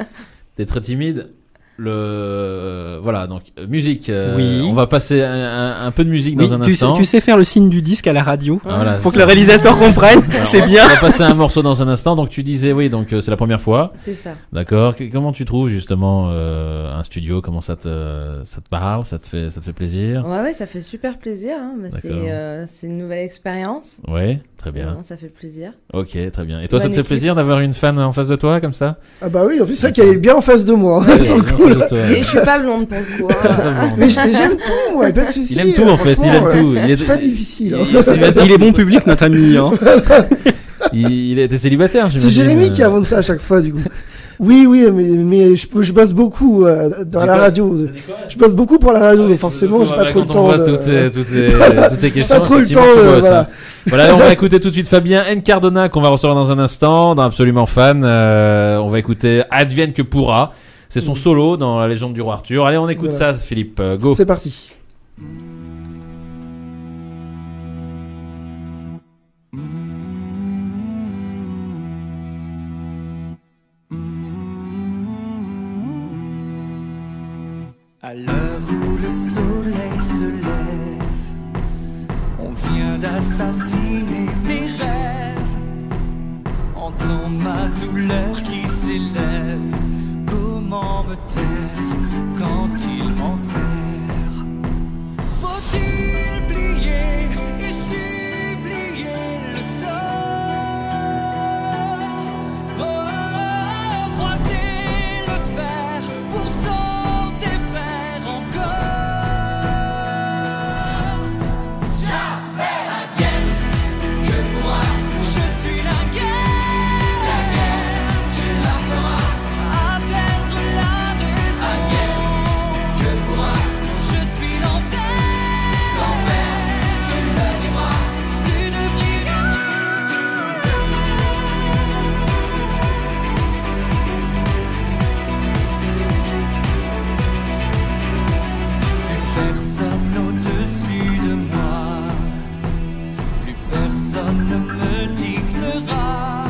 Speaker 2: T'es très timide. Voilà, donc musique.
Speaker 4: Oui.
Speaker 2: On va passer un peu de musique
Speaker 4: Oui,
Speaker 2: dans un instant.
Speaker 4: tu sais faire le signe du disque à la radio
Speaker 2: Voilà,
Speaker 4: pour
Speaker 2: c'est
Speaker 4: que le
Speaker 2: ça.
Speaker 4: réalisateur comprenne.
Speaker 2: Alors,
Speaker 4: C'est
Speaker 2: on
Speaker 4: bien.
Speaker 2: va passer un morceau dans un instant. Donc tu disais, oui, donc c'est la première fois.
Speaker 10: C'est ça.
Speaker 2: D'accord. Comment tu trouves justement un studio? Comment ça te parle? Ça te fait plaisir?
Speaker 10: Ouais, ça fait super plaisir. Hein. Bah, c'est une nouvelle expérience.
Speaker 2: Ouais, très bien.
Speaker 10: Vraiment, ça fait plaisir.
Speaker 2: Ok, très bien. Et toi, ça te
Speaker 10: Bonne
Speaker 2: fait
Speaker 10: équipe.
Speaker 2: plaisir d'avoir une fan en face de toi comme ça?
Speaker 3: Ah bah oui, en plus c'est vrai qu'elle est bien en face de moi.
Speaker 2: Ouais,
Speaker 3: Sur le
Speaker 2: bien
Speaker 3: coup,
Speaker 2: en face
Speaker 3: là.
Speaker 2: de toi.
Speaker 10: Et je suis pas blonde pour le coup. Hein.
Speaker 3: Mais j'aime tout, ouais, pas de soucis.
Speaker 2: Il aime tout en fait, il aime tout.
Speaker 3: C'est pas difficile. hein.
Speaker 4: Il est bon public, notre ami. Hein.
Speaker 2: Il était célibataire,
Speaker 3: C'est
Speaker 2: j'imagine.
Speaker 3: Jérémy qui invente ça à chaque fois, du coup. Oui, mais je bosse beaucoup dans la radio. Je bosse beaucoup pour la radio, donc forcément, j'ai pas trop le temps.
Speaker 2: Quand on voit toutes ces questions,
Speaker 3: Pas trop le
Speaker 2: effectivement,
Speaker 3: temps,
Speaker 2: tu bosses,
Speaker 3: voilà.
Speaker 2: hein. Voilà, on va écouter tout de suite Fabien Ncardona qu'on va recevoir dans un instant, dans Absolument Fan. On va écouter Advienne que pourra. C'est son solo dans la légende du roi Arthur. Allez, on écoute
Speaker 3: Voilà.
Speaker 2: ça, Philippe. Go.
Speaker 3: C'est parti.
Speaker 11: À l'heure où le soleil se lève, on vient d'assassiner mes rêves. Entends ma douleur qui s'élève. Comment me taire quand il m'enterre? Faut-il plier et supplier le sort? Croiser le fer pour s'en défaire encore. Jamais Advienne que pourra. Je suis la guerre. La guerre, tu la feras. À perdre la raison. Advienne que pourra. Je suis l'enfer. L'enfer, tu le vivras. Plus de brigade. Plus personne au-dessus de moi. Plus personne ne me dictera.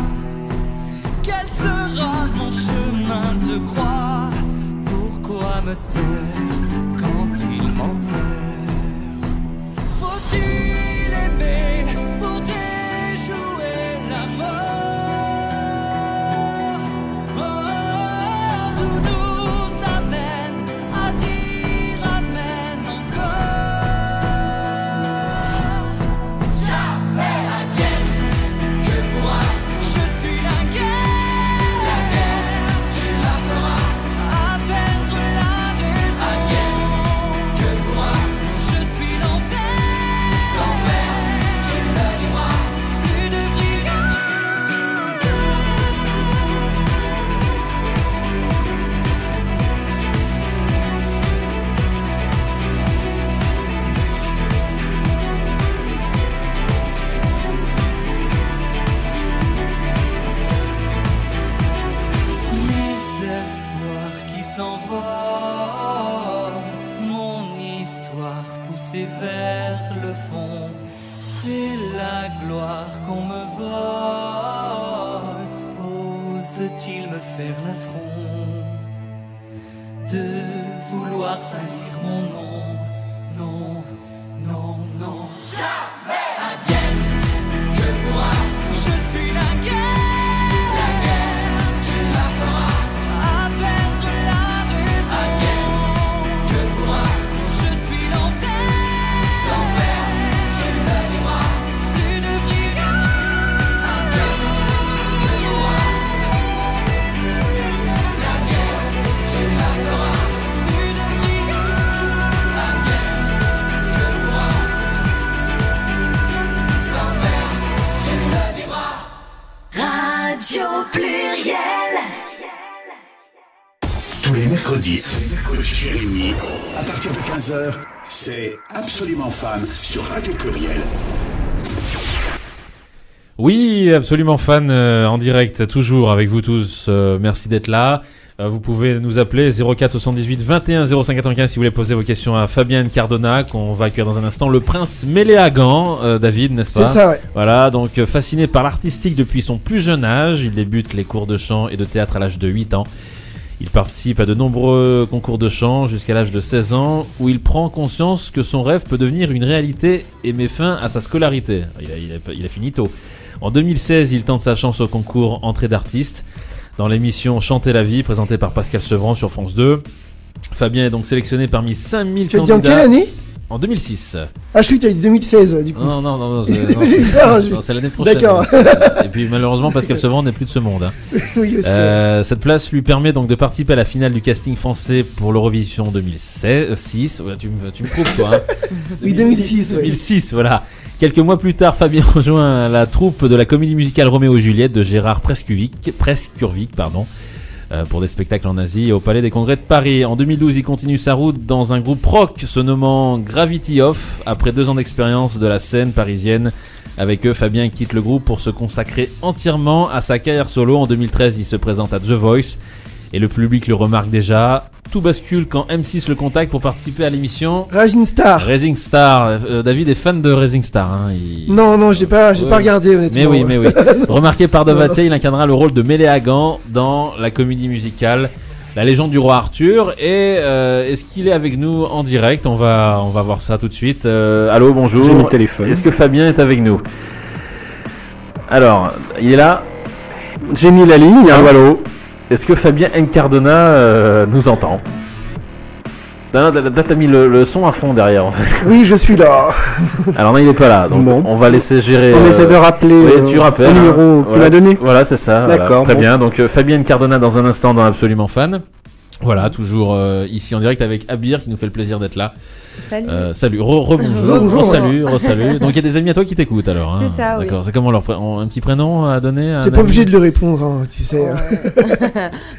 Speaker 11: Quel sera mon chemin de croix? Pourquoi me taire quand il m'enterre? Faut-il aimer pour déjouer la mort? Tout nous amène à dire amen encore. qu'on me vole. Ose-t-il me faire l'affront de vouloir salir mon nom? Non, non, non. Jamais advienne que moi je suis la guerre. La guerre, tu la feras à perdre la raison. Advienne que moi je suis l'enfer. L'enfer, tu le vivras. Plus de brigade. Advienne que moi la guerre, tu la feras. Plus de brigade. Advienne que moi l'enfer, tu le vivras. Radio Pluriel.
Speaker 1: Tous les mercredis, Jérémy, à partir de 15h, c'est Absolument Fan sur Radio Pluriel.
Speaker 2: Oui, absolument fan en direct, toujours avec vous tous. Merci d'être là. Vous pouvez nous appeler 04 78 21 05 95 si vous voulez poser vos questions à Fabien Cardona, qu'on va accueillir dans un instant. Le prince Méléagan, David, n'est-ce pas?
Speaker 3: C'est ça, ouais.
Speaker 2: Voilà, donc fasciné par l'artistique depuis son plus jeune âge, il débute les cours de chant et de théâtre à l'âge de 8 ans. Il participe à de nombreux concours de chant jusqu'à l'âge de 16 ans, où il prend conscience que son rêve peut devenir une réalité et met fin à sa scolarité. Il a fini tôt. En 2016, il tente sa chance au concours Entrée d'artiste dans l'émission Chanter la vie, présentée par Pascal Sevran sur France 2. Fabien est donc sélectionné parmi 5000
Speaker 3: Tu as
Speaker 2: candidats.
Speaker 3: dit en quelle année?
Speaker 2: En 2006.
Speaker 3: Ah, je crois que tu as dit 2016 du coup.
Speaker 2: Non, c'est l'année prochaine.
Speaker 3: D'accord.
Speaker 2: Et puis malheureusement, Pascal Sevran n'est plus de ce monde. Hein.
Speaker 3: Oui, aussi.
Speaker 2: Cette place lui permet donc de participer à la finale du casting français pour l'Eurovision 2006. Ouais, tu me prouves quoi. Hein.
Speaker 3: Oui, 2006.
Speaker 2: 2006, voilà. Quelques mois plus tard, Fabien rejoint la troupe de la comédie musicale Roméo et Juliette de Gérard Prescurvic, pour des spectacles en Asie et au Palais des Congrès de Paris. En 2012, il continue sa route dans un groupe rock se nommant Gravity Off. Après 2 ans d'expérience de la scène parisienne, avec eux, Fabien quitte le groupe pour se consacrer entièrement à sa carrière solo. En 2013, il se présente à The Voice et le public le remarque déjà. Tout bascule quand M6 le contacte pour participer à l'émission
Speaker 3: Rising Star.
Speaker 2: Rising Star. David est fan de Rising Star. Hein.
Speaker 3: Non, j'ai pas regardé honnêtement.
Speaker 2: Mais oui. Remarqué par Dovatier, il incarnera le rôle de Méléagan dans la comédie musicale La Légende du Roi Arthur. Et est-ce qu'il est avec nous en direct? On va voir ça tout de suite. Allô, bonjour.
Speaker 4: J'ai mis le téléphone.
Speaker 2: Est-ce que Fabien est avec nous? Alors, il est là.
Speaker 4: J'ai mis la ligne.
Speaker 2: Allô. Est-ce que Fabien Cardona nous entend? Là, t'as mis le son à fond derrière en fait.
Speaker 3: Oui, je suis là.
Speaker 2: Alors non, il est pas là, donc bon. On va laisser gérer.
Speaker 4: On essaie de rappeler
Speaker 2: tu rappelles,
Speaker 4: le numéro que tu m'as donné.
Speaker 2: Voilà, c'est ça.
Speaker 4: D'accord.
Speaker 2: Voilà. Très bien, donc Fabien Cardona dans un instant dans Absolument Fan. Voilà, toujours ici en direct avec Abir qui nous fait le plaisir d'être là.
Speaker 10: Salut.
Speaker 2: Salut, rebonjour, salut. Donc il y a des amis à toi qui t'écoutent alors.
Speaker 10: C'est ça, oui.
Speaker 2: D'accord, c'est comment un petit prénom à donner?
Speaker 3: T'es pas obligé de le répondre, hein, tu sais.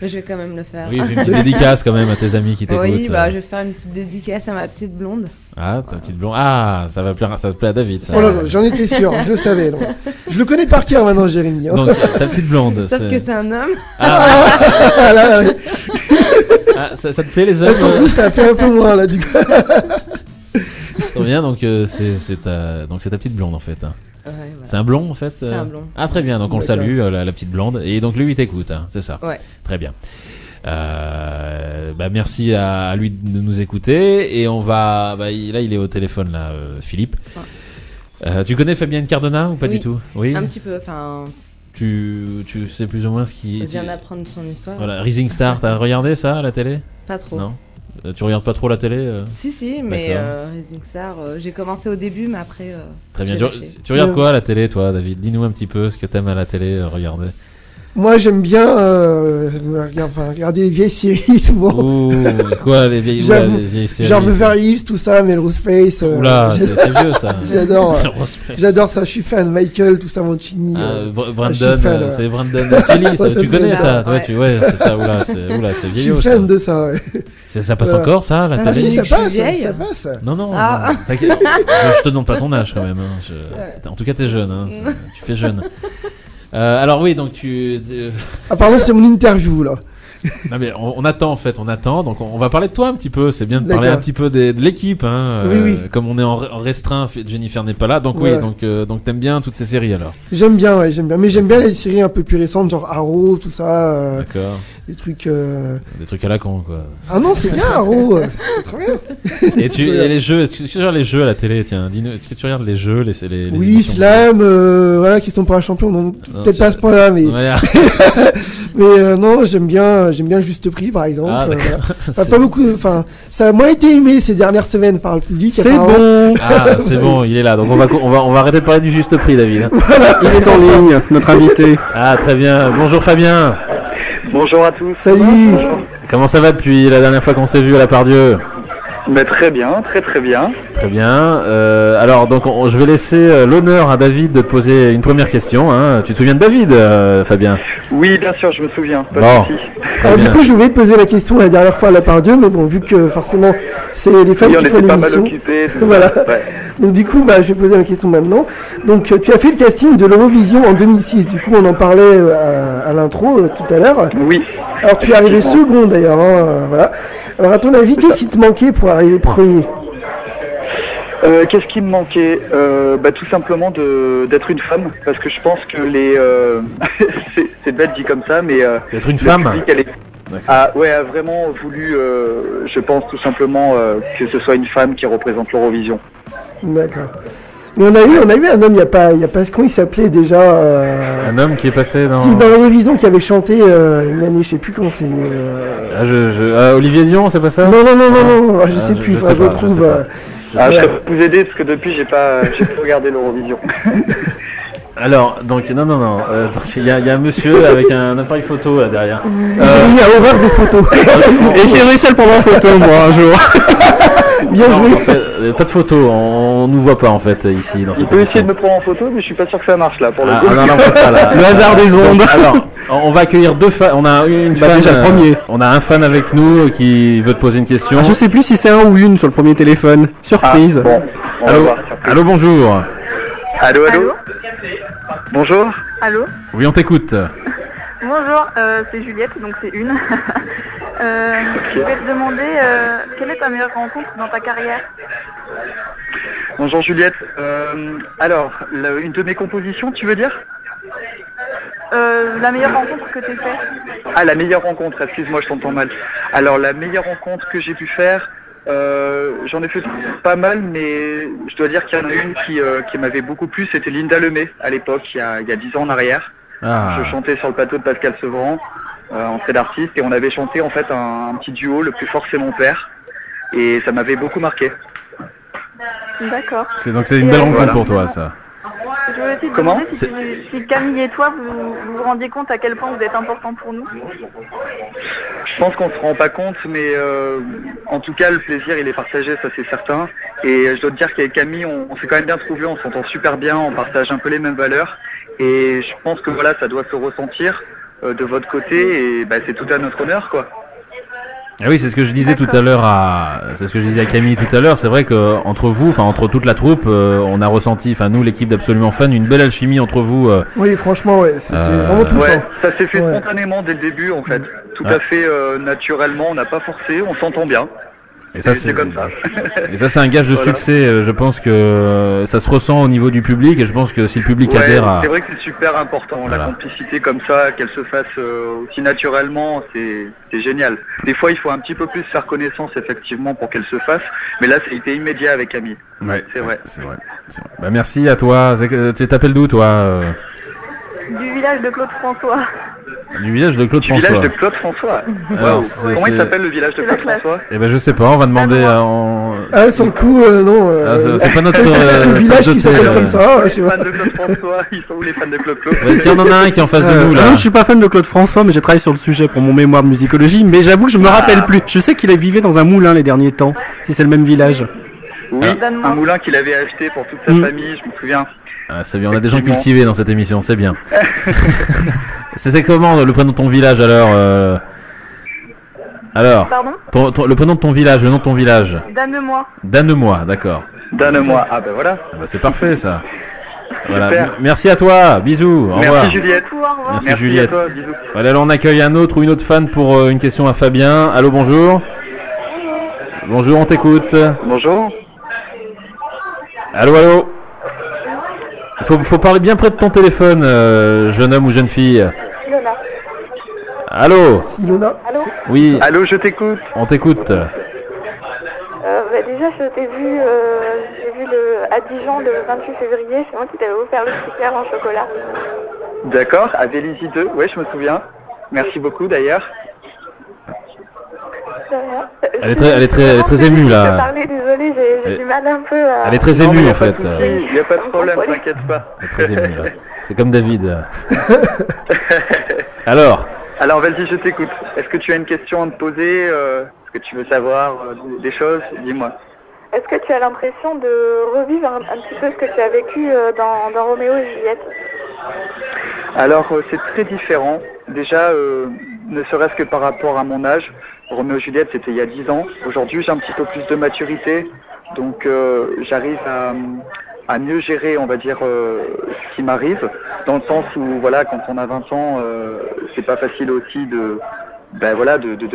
Speaker 10: Mais je vais quand même le faire.
Speaker 2: Oui, j'ai une petite dédicace quand même à tes amis qui t'écoutent.
Speaker 10: Oui, bah je vais faire une petite dédicace à ma petite blonde.
Speaker 2: Ah, ta petite blonde. Ah, ça te plaît à David ça.
Speaker 3: Oh là là, j'en étais sûr, je le savais. Non. Je le connais par cœur maintenant, Jérémy. Hein.
Speaker 2: Donc ta petite blonde.
Speaker 10: Sauf que c'est un homme.
Speaker 3: Là,
Speaker 2: ça te plaît les hommes?
Speaker 3: Son goût, ça fait un peu moins là du coup.
Speaker 2: Très bien, donc c'est ta petite blonde en fait. Hein.
Speaker 10: Ouais, voilà.
Speaker 2: C'est un blond en fait.
Speaker 10: C'est un blond.
Speaker 2: Ah très bien, donc on le salue la petite blonde et donc lui il t'écoute, hein, c'est ça.
Speaker 10: Ouais.
Speaker 2: Très bien. Merci à lui de nous écouter et on va. Là il est au téléphone là, Philippe. Ouais. Tu connais Fabien Cardona ou pas du tout? Oui.
Speaker 10: Un petit peu, enfin.
Speaker 2: Tu sais plus ou moins ce qui.
Speaker 10: Je viens d'apprendre son histoire.
Speaker 2: Voilà, Rising Star, t'as regardé ça à la télé?
Speaker 10: Pas trop.
Speaker 2: Non. Tu regardes pas trop la télé?
Speaker 10: Si, mais Rising Star, j'ai commencé au début, mais après.
Speaker 2: Très bien. Tu regardes quoi à la télé, toi, David? Dis-nous un petit peu ce que t'aimes à la télé regarder.
Speaker 3: Moi, j'aime bien regarder les vieilles séries souvent.
Speaker 2: Ouh, quoi, les vieilles séries?
Speaker 3: Genre Beverly Hills, tout ça, Melrose Place.
Speaker 2: Oula, c'est vieux ça.
Speaker 3: J'adore ça, je suis fan. Michael, tout ça, Mancini.
Speaker 2: Brandon, c'est Brandon Kelly, ça, tu connais ça? Ouais, c'est ça, oula, c'est vieillot.
Speaker 3: Je suis fan de ça, ouais.
Speaker 2: Ça passe encore ça, la télé?
Speaker 3: Si, ça passe.
Speaker 2: Non, t'inquiète. Je te demande pas ton âge quand même. En tout cas, t'es jeune, hein. Tu fais jeune. Alors oui, donc
Speaker 3: Apparemment c'est mon interview là.
Speaker 2: Non mais on attend en fait, on attend. Donc on va parler de toi un petit peu. C'est bien de parler un petit peu de l'équipe. Hein,
Speaker 3: oui.
Speaker 2: Comme on est en restreint, Jennifer n'est pas là. Donc oui, donc t'aimes bien toutes ces séries alors.
Speaker 3: J'aime bien. Mais j'aime bien les séries un peu plus récentes, genre Arrow, tout ça.
Speaker 2: D'accord.
Speaker 3: Des trucs.
Speaker 2: Des trucs à la con quoi.
Speaker 3: Ah non, c'est bien Arrow. C'est trop bien.
Speaker 2: Et les jeux, est-ce que tu regardes les jeux à la télé? Tiens, dis-nous, est-ce que tu regardes les jeux, les
Speaker 3: oui, Slam, voilà, qui sont pas un champion, peut-être pas à ce point-là, mais.
Speaker 2: Voilà.
Speaker 3: Mais non, j'aime bien le juste prix, par exemple. Pas beaucoup. Enfin, ça a moins été aimé ces dernières semaines par le public.
Speaker 4: C'est bon.
Speaker 2: Ah, c'est bon, il est là. Donc on va arrêter de parler du juste prix, David.
Speaker 4: Voilà, il est en ligne, notre invité.
Speaker 2: Ah, très bien. Bonjour Fabien.
Speaker 12: Bonjour à tous.
Speaker 3: Salut.
Speaker 12: Bonjour.
Speaker 2: Comment ça va depuis la dernière fois qu'on s'est vu à la Pardieu?
Speaker 12: Très bien, très bien.
Speaker 2: Très bien. Alors, donc, je vais laisser l'honneur à David de te poser une première question. Hein. Tu te souviens de David, Fabien?
Speaker 12: Oui, bien sûr, je me souviens. Pas
Speaker 2: bon.
Speaker 12: de souci.
Speaker 3: Alors, du coup, je voulais te poser la question la dernière fois à la Pardieu, mais bon, vu que forcément, c'est les femmes qui font l'émission.
Speaker 12: On était pas mal occupés.
Speaker 3: Voilà. Ouais. Donc, du coup, je vais poser la question maintenant. Donc, tu as fait le casting de l'Eurovision en 2006. Du coup, on en parlait à l'intro tout à l'heure.
Speaker 12: Oui.
Speaker 3: Alors, tu es arrivé second d'ailleurs. Hein, voilà. Alors, à ton avis, qu'est-ce qui te manquait pour arriver premier?
Speaker 12: Qu'est-ce qui me manquait? Tout simplement d'être une femme, parce que je pense que c'est bête dit comme ça, mais
Speaker 2: d'être une femme.
Speaker 12: A vraiment voulu, je pense tout simplement que ce soit une femme qui représente l'Eurovision.
Speaker 3: D'accord. Mais on a eu un homme, il y a pas comment il s'appelait déjà
Speaker 2: un homme qui est passé dans...
Speaker 3: Si, dans l'Eurovision, qui avait chanté une année, je sais plus comment c'est...
Speaker 2: Olivier Dion, c'est pas ça?
Speaker 3: Non, je sais plus, je retrouve...
Speaker 12: je serais pas vous aider, parce que depuis, j'ai pas regardé l'Eurovision.
Speaker 2: Alors, donc, non. Donc, il y a un monsieur avec un appareil photo là derrière.
Speaker 3: J'ai mis à horreur des photos.
Speaker 4: Et j'ai réussi à le prendre en photo, moi, un jour.
Speaker 3: Bien joué.
Speaker 2: En fait, pas de photo, on nous voit pas en fait ici dans cette
Speaker 12: émission. Il peut essayer de me prendre en photo, mais je suis pas sûr que ça marche là pour le coup.
Speaker 2: Non, pas là.
Speaker 4: Le hasard des ondes.
Speaker 2: Alors, on va accueillir deux fans. On a une fan.
Speaker 4: Déjà le premier.
Speaker 2: On a un fan avec nous qui veut te poser une question.
Speaker 4: Je sais plus si c'est un ou une sur le premier téléphone. Surprise.
Speaker 12: Bon,
Speaker 2: allô, bonjour.
Speaker 12: Allô. Bonjour.
Speaker 8: Allô.
Speaker 2: Oui, on t'écoute.
Speaker 8: Bonjour, c'est Juliette, donc c'est une. Je vais te demander quelle est ta meilleure rencontre dans ta carrière?
Speaker 12: Bonjour Juliette. Alors, une de mes compositions, tu veux dire?
Speaker 8: La meilleure rencontre que tu as faite?
Speaker 12: Ah, la meilleure rencontre, excuse-moi, je t'entends mal. Alors, la meilleure rencontre que j'ai pu faire, j'en ai fait pas mal, mais je dois dire qu'il y en a une qui m'avait beaucoup plu, c'était Linda Lemay, à l'époque, il y a 10 ans en arrière.
Speaker 2: Ah.
Speaker 12: Je chantais sur le plateau de Pascal Sevran, entrée d'artiste, et on avait chanté en fait un petit duo, Le plus fort c'est mon père, et ça m'avait beaucoup marqué.
Speaker 8: D'accord.
Speaker 2: Donc c'est une belle rencontre pour toi, ça.
Speaker 8: Je voulais aussi te demander si Camille et toi, vous vous rendiez compte à quel point vous êtes important pour nous?
Speaker 12: Je pense qu'on se rend pas compte, mais en tout cas, le plaisir, il est partagé, ça c'est certain. Et je dois te dire qu'avec Camille, on s'est quand même bien trouvé, on s'entend super bien, on partage un peu les mêmes valeurs. Et je pense que voilà, ça doit se ressentir de votre côté, et c'est tout à notre honneur, quoi.
Speaker 2: Ah oui, c'est ce que je disais tout à l'heure c'est ce que je disais à Camille tout à l'heure. C'est vrai que entre vous, entre toute la troupe, on a ressenti, nous l'équipe d'Absolument Fan, une belle alchimie entre vous.
Speaker 3: Oui, franchement, c'était vraiment touchant.
Speaker 12: Ouais, ça s'est fait spontanément dès le début, en fait. Tout à fait naturellement, on n'a pas forcé, on s'entend bien.
Speaker 2: Et ça, c'est comme ça. Et ça, c'est un gage de succès. Je pense que ça se ressent au niveau du public, et je pense que si le public adhère à...
Speaker 12: C'est vrai que c'est super important, la complicité comme ça, qu'elle se fasse aussi naturellement, c'est génial. Des fois, il faut un petit peu plus faire connaissance, effectivement, pour qu'elle se fasse, mais là, ça a été immédiat avec Camille.
Speaker 2: Ouais,
Speaker 12: c'est vrai.
Speaker 2: Merci à toi. Tu t'appelles d'où, toi
Speaker 8: Du village de Claude François.
Speaker 2: Du village de Claude François.
Speaker 12: Du village de Claude François.
Speaker 2: Alors,
Speaker 12: comment il s'appelle le village de Claude François?
Speaker 2: Eh ben je sais pas, on va demander à...
Speaker 3: sur le coup, non.
Speaker 2: C'est pas notre
Speaker 3: le village qui s'appelle comme ça.
Speaker 12: Les fans de Claude François, ils sont où les fans de Claude?
Speaker 2: Tiens, on en a un qui est en face de nous là.
Speaker 4: Non, je suis pas fan de Claude François, mais j'ai travaillé sur le sujet pour mon mémoire de musicologie, mais j'avoue que je me rappelle plus. Je sais qu'il vivait dans un moulin les derniers temps, si c'est le même village.
Speaker 12: Oui, un moulin qu'il avait acheté pour toute sa famille, je me souviens.
Speaker 2: Ah, c'est bien, on a des gens cultivés dans cette émission, c'est bien. C'est comment le prénom de ton village alors
Speaker 8: Pardon?
Speaker 2: Le prénom de ton village, le nom de ton village?
Speaker 8: Dannemois.
Speaker 2: Dannemois, d'accord.
Speaker 12: Dannemois, ah ben voilà.
Speaker 2: Ah bah c'est parfait ça. Voilà.
Speaker 12: Super.
Speaker 2: Merci à toi. Bisous. Au revoir.
Speaker 12: Merci Juliette.
Speaker 2: Merci Juliette.
Speaker 12: à toi, bisous.
Speaker 2: Voilà, là on accueille un autre ou une autre fan pour une question à Fabien. Allô, bonjour. Bonjour, on t'écoute.
Speaker 12: Bonjour.
Speaker 2: Allô, allô. Faut parler bien près de ton téléphone, jeune homme ou jeune fille.
Speaker 8: Ilona.
Speaker 2: Allô.
Speaker 3: Ilona.
Speaker 8: Allô.
Speaker 2: Oui.
Speaker 12: Allô, je t'écoute.
Speaker 2: On t'écoute.
Speaker 8: Déjà, je t'ai vu, j'ai vu à Dijon le 28 février, c'est moi qui t'avais offert le sticker en chocolat.
Speaker 12: D'accord, à Vélizy 2, ouais, je me souviens. Merci beaucoup d'ailleurs.
Speaker 2: Elle est très émue là.
Speaker 8: Désolée, j'ai du mal un peu à...
Speaker 2: Elle est très émue en fait.
Speaker 12: Il n'y a pas de problème, t'inquiète pas.
Speaker 2: Elle est très émue là. C'est comme David. Alors,
Speaker 12: vas-y, je t'écoute. Est-ce que tu as une question à me poser Est-ce que tu veux savoir des choses? Dis-moi.
Speaker 8: Est-ce que tu as l'impression de revivre un petit peu ce que tu as vécu dans Roméo et Juliette?
Speaker 12: Alors, c'est très différent. Déjà, ne serait-ce que par rapport à mon âge. Roméo et Juliette, c'était il y a 10 ans. Aujourd'hui, j'ai un petit peu plus de maturité. Donc, j'arrive à mieux gérer, on va dire, ce qui m'arrive. Dans le sens où, voilà, quand on a 20 ans, c'est pas facile aussi de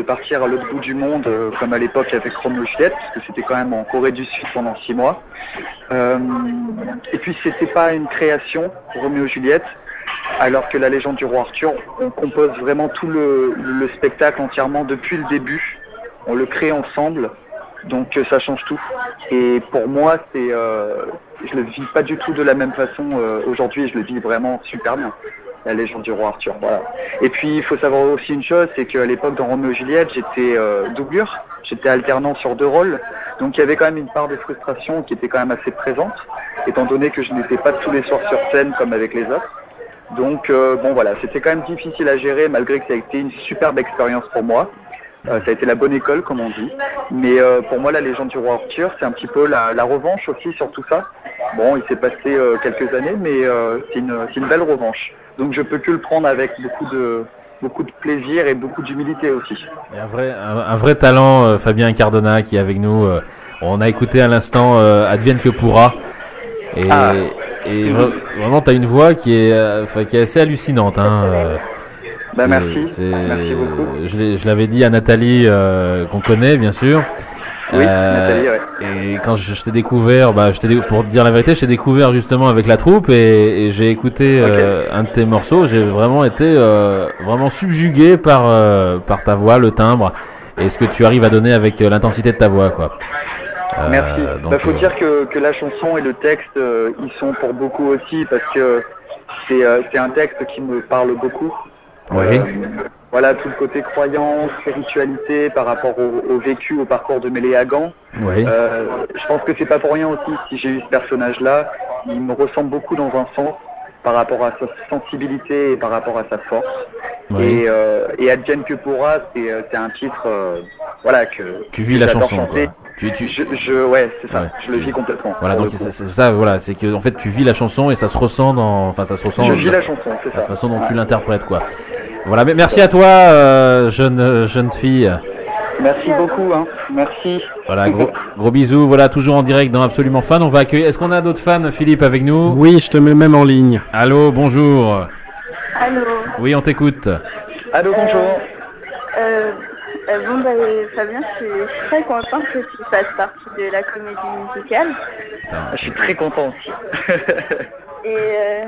Speaker 12: partir à l'autre bout du monde, comme à l'époque avec Roméo et Juliette, parce que c'était quand même en Corée du Sud pendant 6 mois. Et puis c'était pas une création, Roméo et Juliette, alors que La Légende du Roi Arthur, on compose vraiment tout le spectacle entièrement depuis le début, on le crée ensemble, donc ça change tout. Et pour moi, je le vis pas du tout de la même façon aujourd'hui, je le vis vraiment super bien. La Légende du Roi Arthur, voilà. Et puis il faut savoir aussi une chose, c'est qu'à l'époque dans Roméo et Juliette, j'étais doublure, j'étais alternant sur 2 rôles, donc il y avait quand même une part de frustration qui était quand même assez présente, étant donné que je n'étais pas tous les soirs sur scène comme avec les autres. Donc bon voilà, c'était quand même difficile à gérer malgré que ça a été une superbe expérience pour moi. Ça a été la bonne école comme on dit. Mais pour moi La Légende du Roi Arthur, c'est un petit peu la revanche aussi sur tout ça. Bon, il s'est passé quelques années, mais c'est une belle revanche. Donc je peux que le prendre avec beaucoup de plaisir et beaucoup d'humilité aussi.
Speaker 2: il y a un vrai talent, Fabien Cardona, qui est avec nous. On a écouté à l'instant Advienne que pourra. Et vraiment, tu as une voix qui est assez hallucinante. Hein.
Speaker 12: Merci. Merci beaucoup.
Speaker 2: Je l'avais dit à Nathalie, qu'on connaît, bien sûr.
Speaker 12: Oui, Nathalie, ouais.
Speaker 2: Et quand je t'ai découvert, pour te dire la vérité, je t'ai découvert justement avec la troupe et j'ai écouté un de tes morceaux. J'ai vraiment été vraiment subjugué par ta voix, le timbre et ce que tu arrives à donner avec l'intensité de ta voix, quoi.
Speaker 12: Merci. Faut dire que la chanson et le texte, ils sont pour beaucoup aussi parce que c'est un texte qui me parle beaucoup.
Speaker 2: Oui.
Speaker 12: Voilà, tout le côté croyance, spiritualité par rapport au vécu, au parcours de Méléa Hagan.
Speaker 2: Oui.
Speaker 12: Je pense que c'est pas pour rien aussi si j'ai eu ce personnage-là. Il me ressemble beaucoup dans un sens par rapport à sa sensibilité et par rapport à sa force.
Speaker 2: Oui.
Speaker 12: Et Advienne que pourra, c'est un titre voilà, que
Speaker 2: tu vis la chanson,
Speaker 12: chanter.
Speaker 2: quoi.
Speaker 12: Ouais, c'est ça.
Speaker 2: Ouais,
Speaker 12: je le vis complètement.
Speaker 2: Voilà, donc c'est ça, voilà, c'est que en fait tu vis la chanson et ça se ressent
Speaker 12: Je vis la chanson, c'est ça.
Speaker 2: La façon dont tu l'interprètes, quoi. Voilà, mais merci à toi, jeune fille.
Speaker 12: Merci beaucoup, hein. Merci.
Speaker 2: Voilà, gros bisous. Voilà, toujours en direct dans Absolument Fan. On va accueillir. Est-ce qu'on a d'autres fans, Philippe, avec nous?
Speaker 4: Oui, je te mets même en ligne.
Speaker 2: Allô, bonjour.
Speaker 8: Allô.
Speaker 2: Oui, on t'écoute.
Speaker 12: Allô, bonjour.
Speaker 8: Fabien, je suis très contente que tu fasses partie de la comédie musicale.
Speaker 12: Je suis très content aussi.
Speaker 8: Et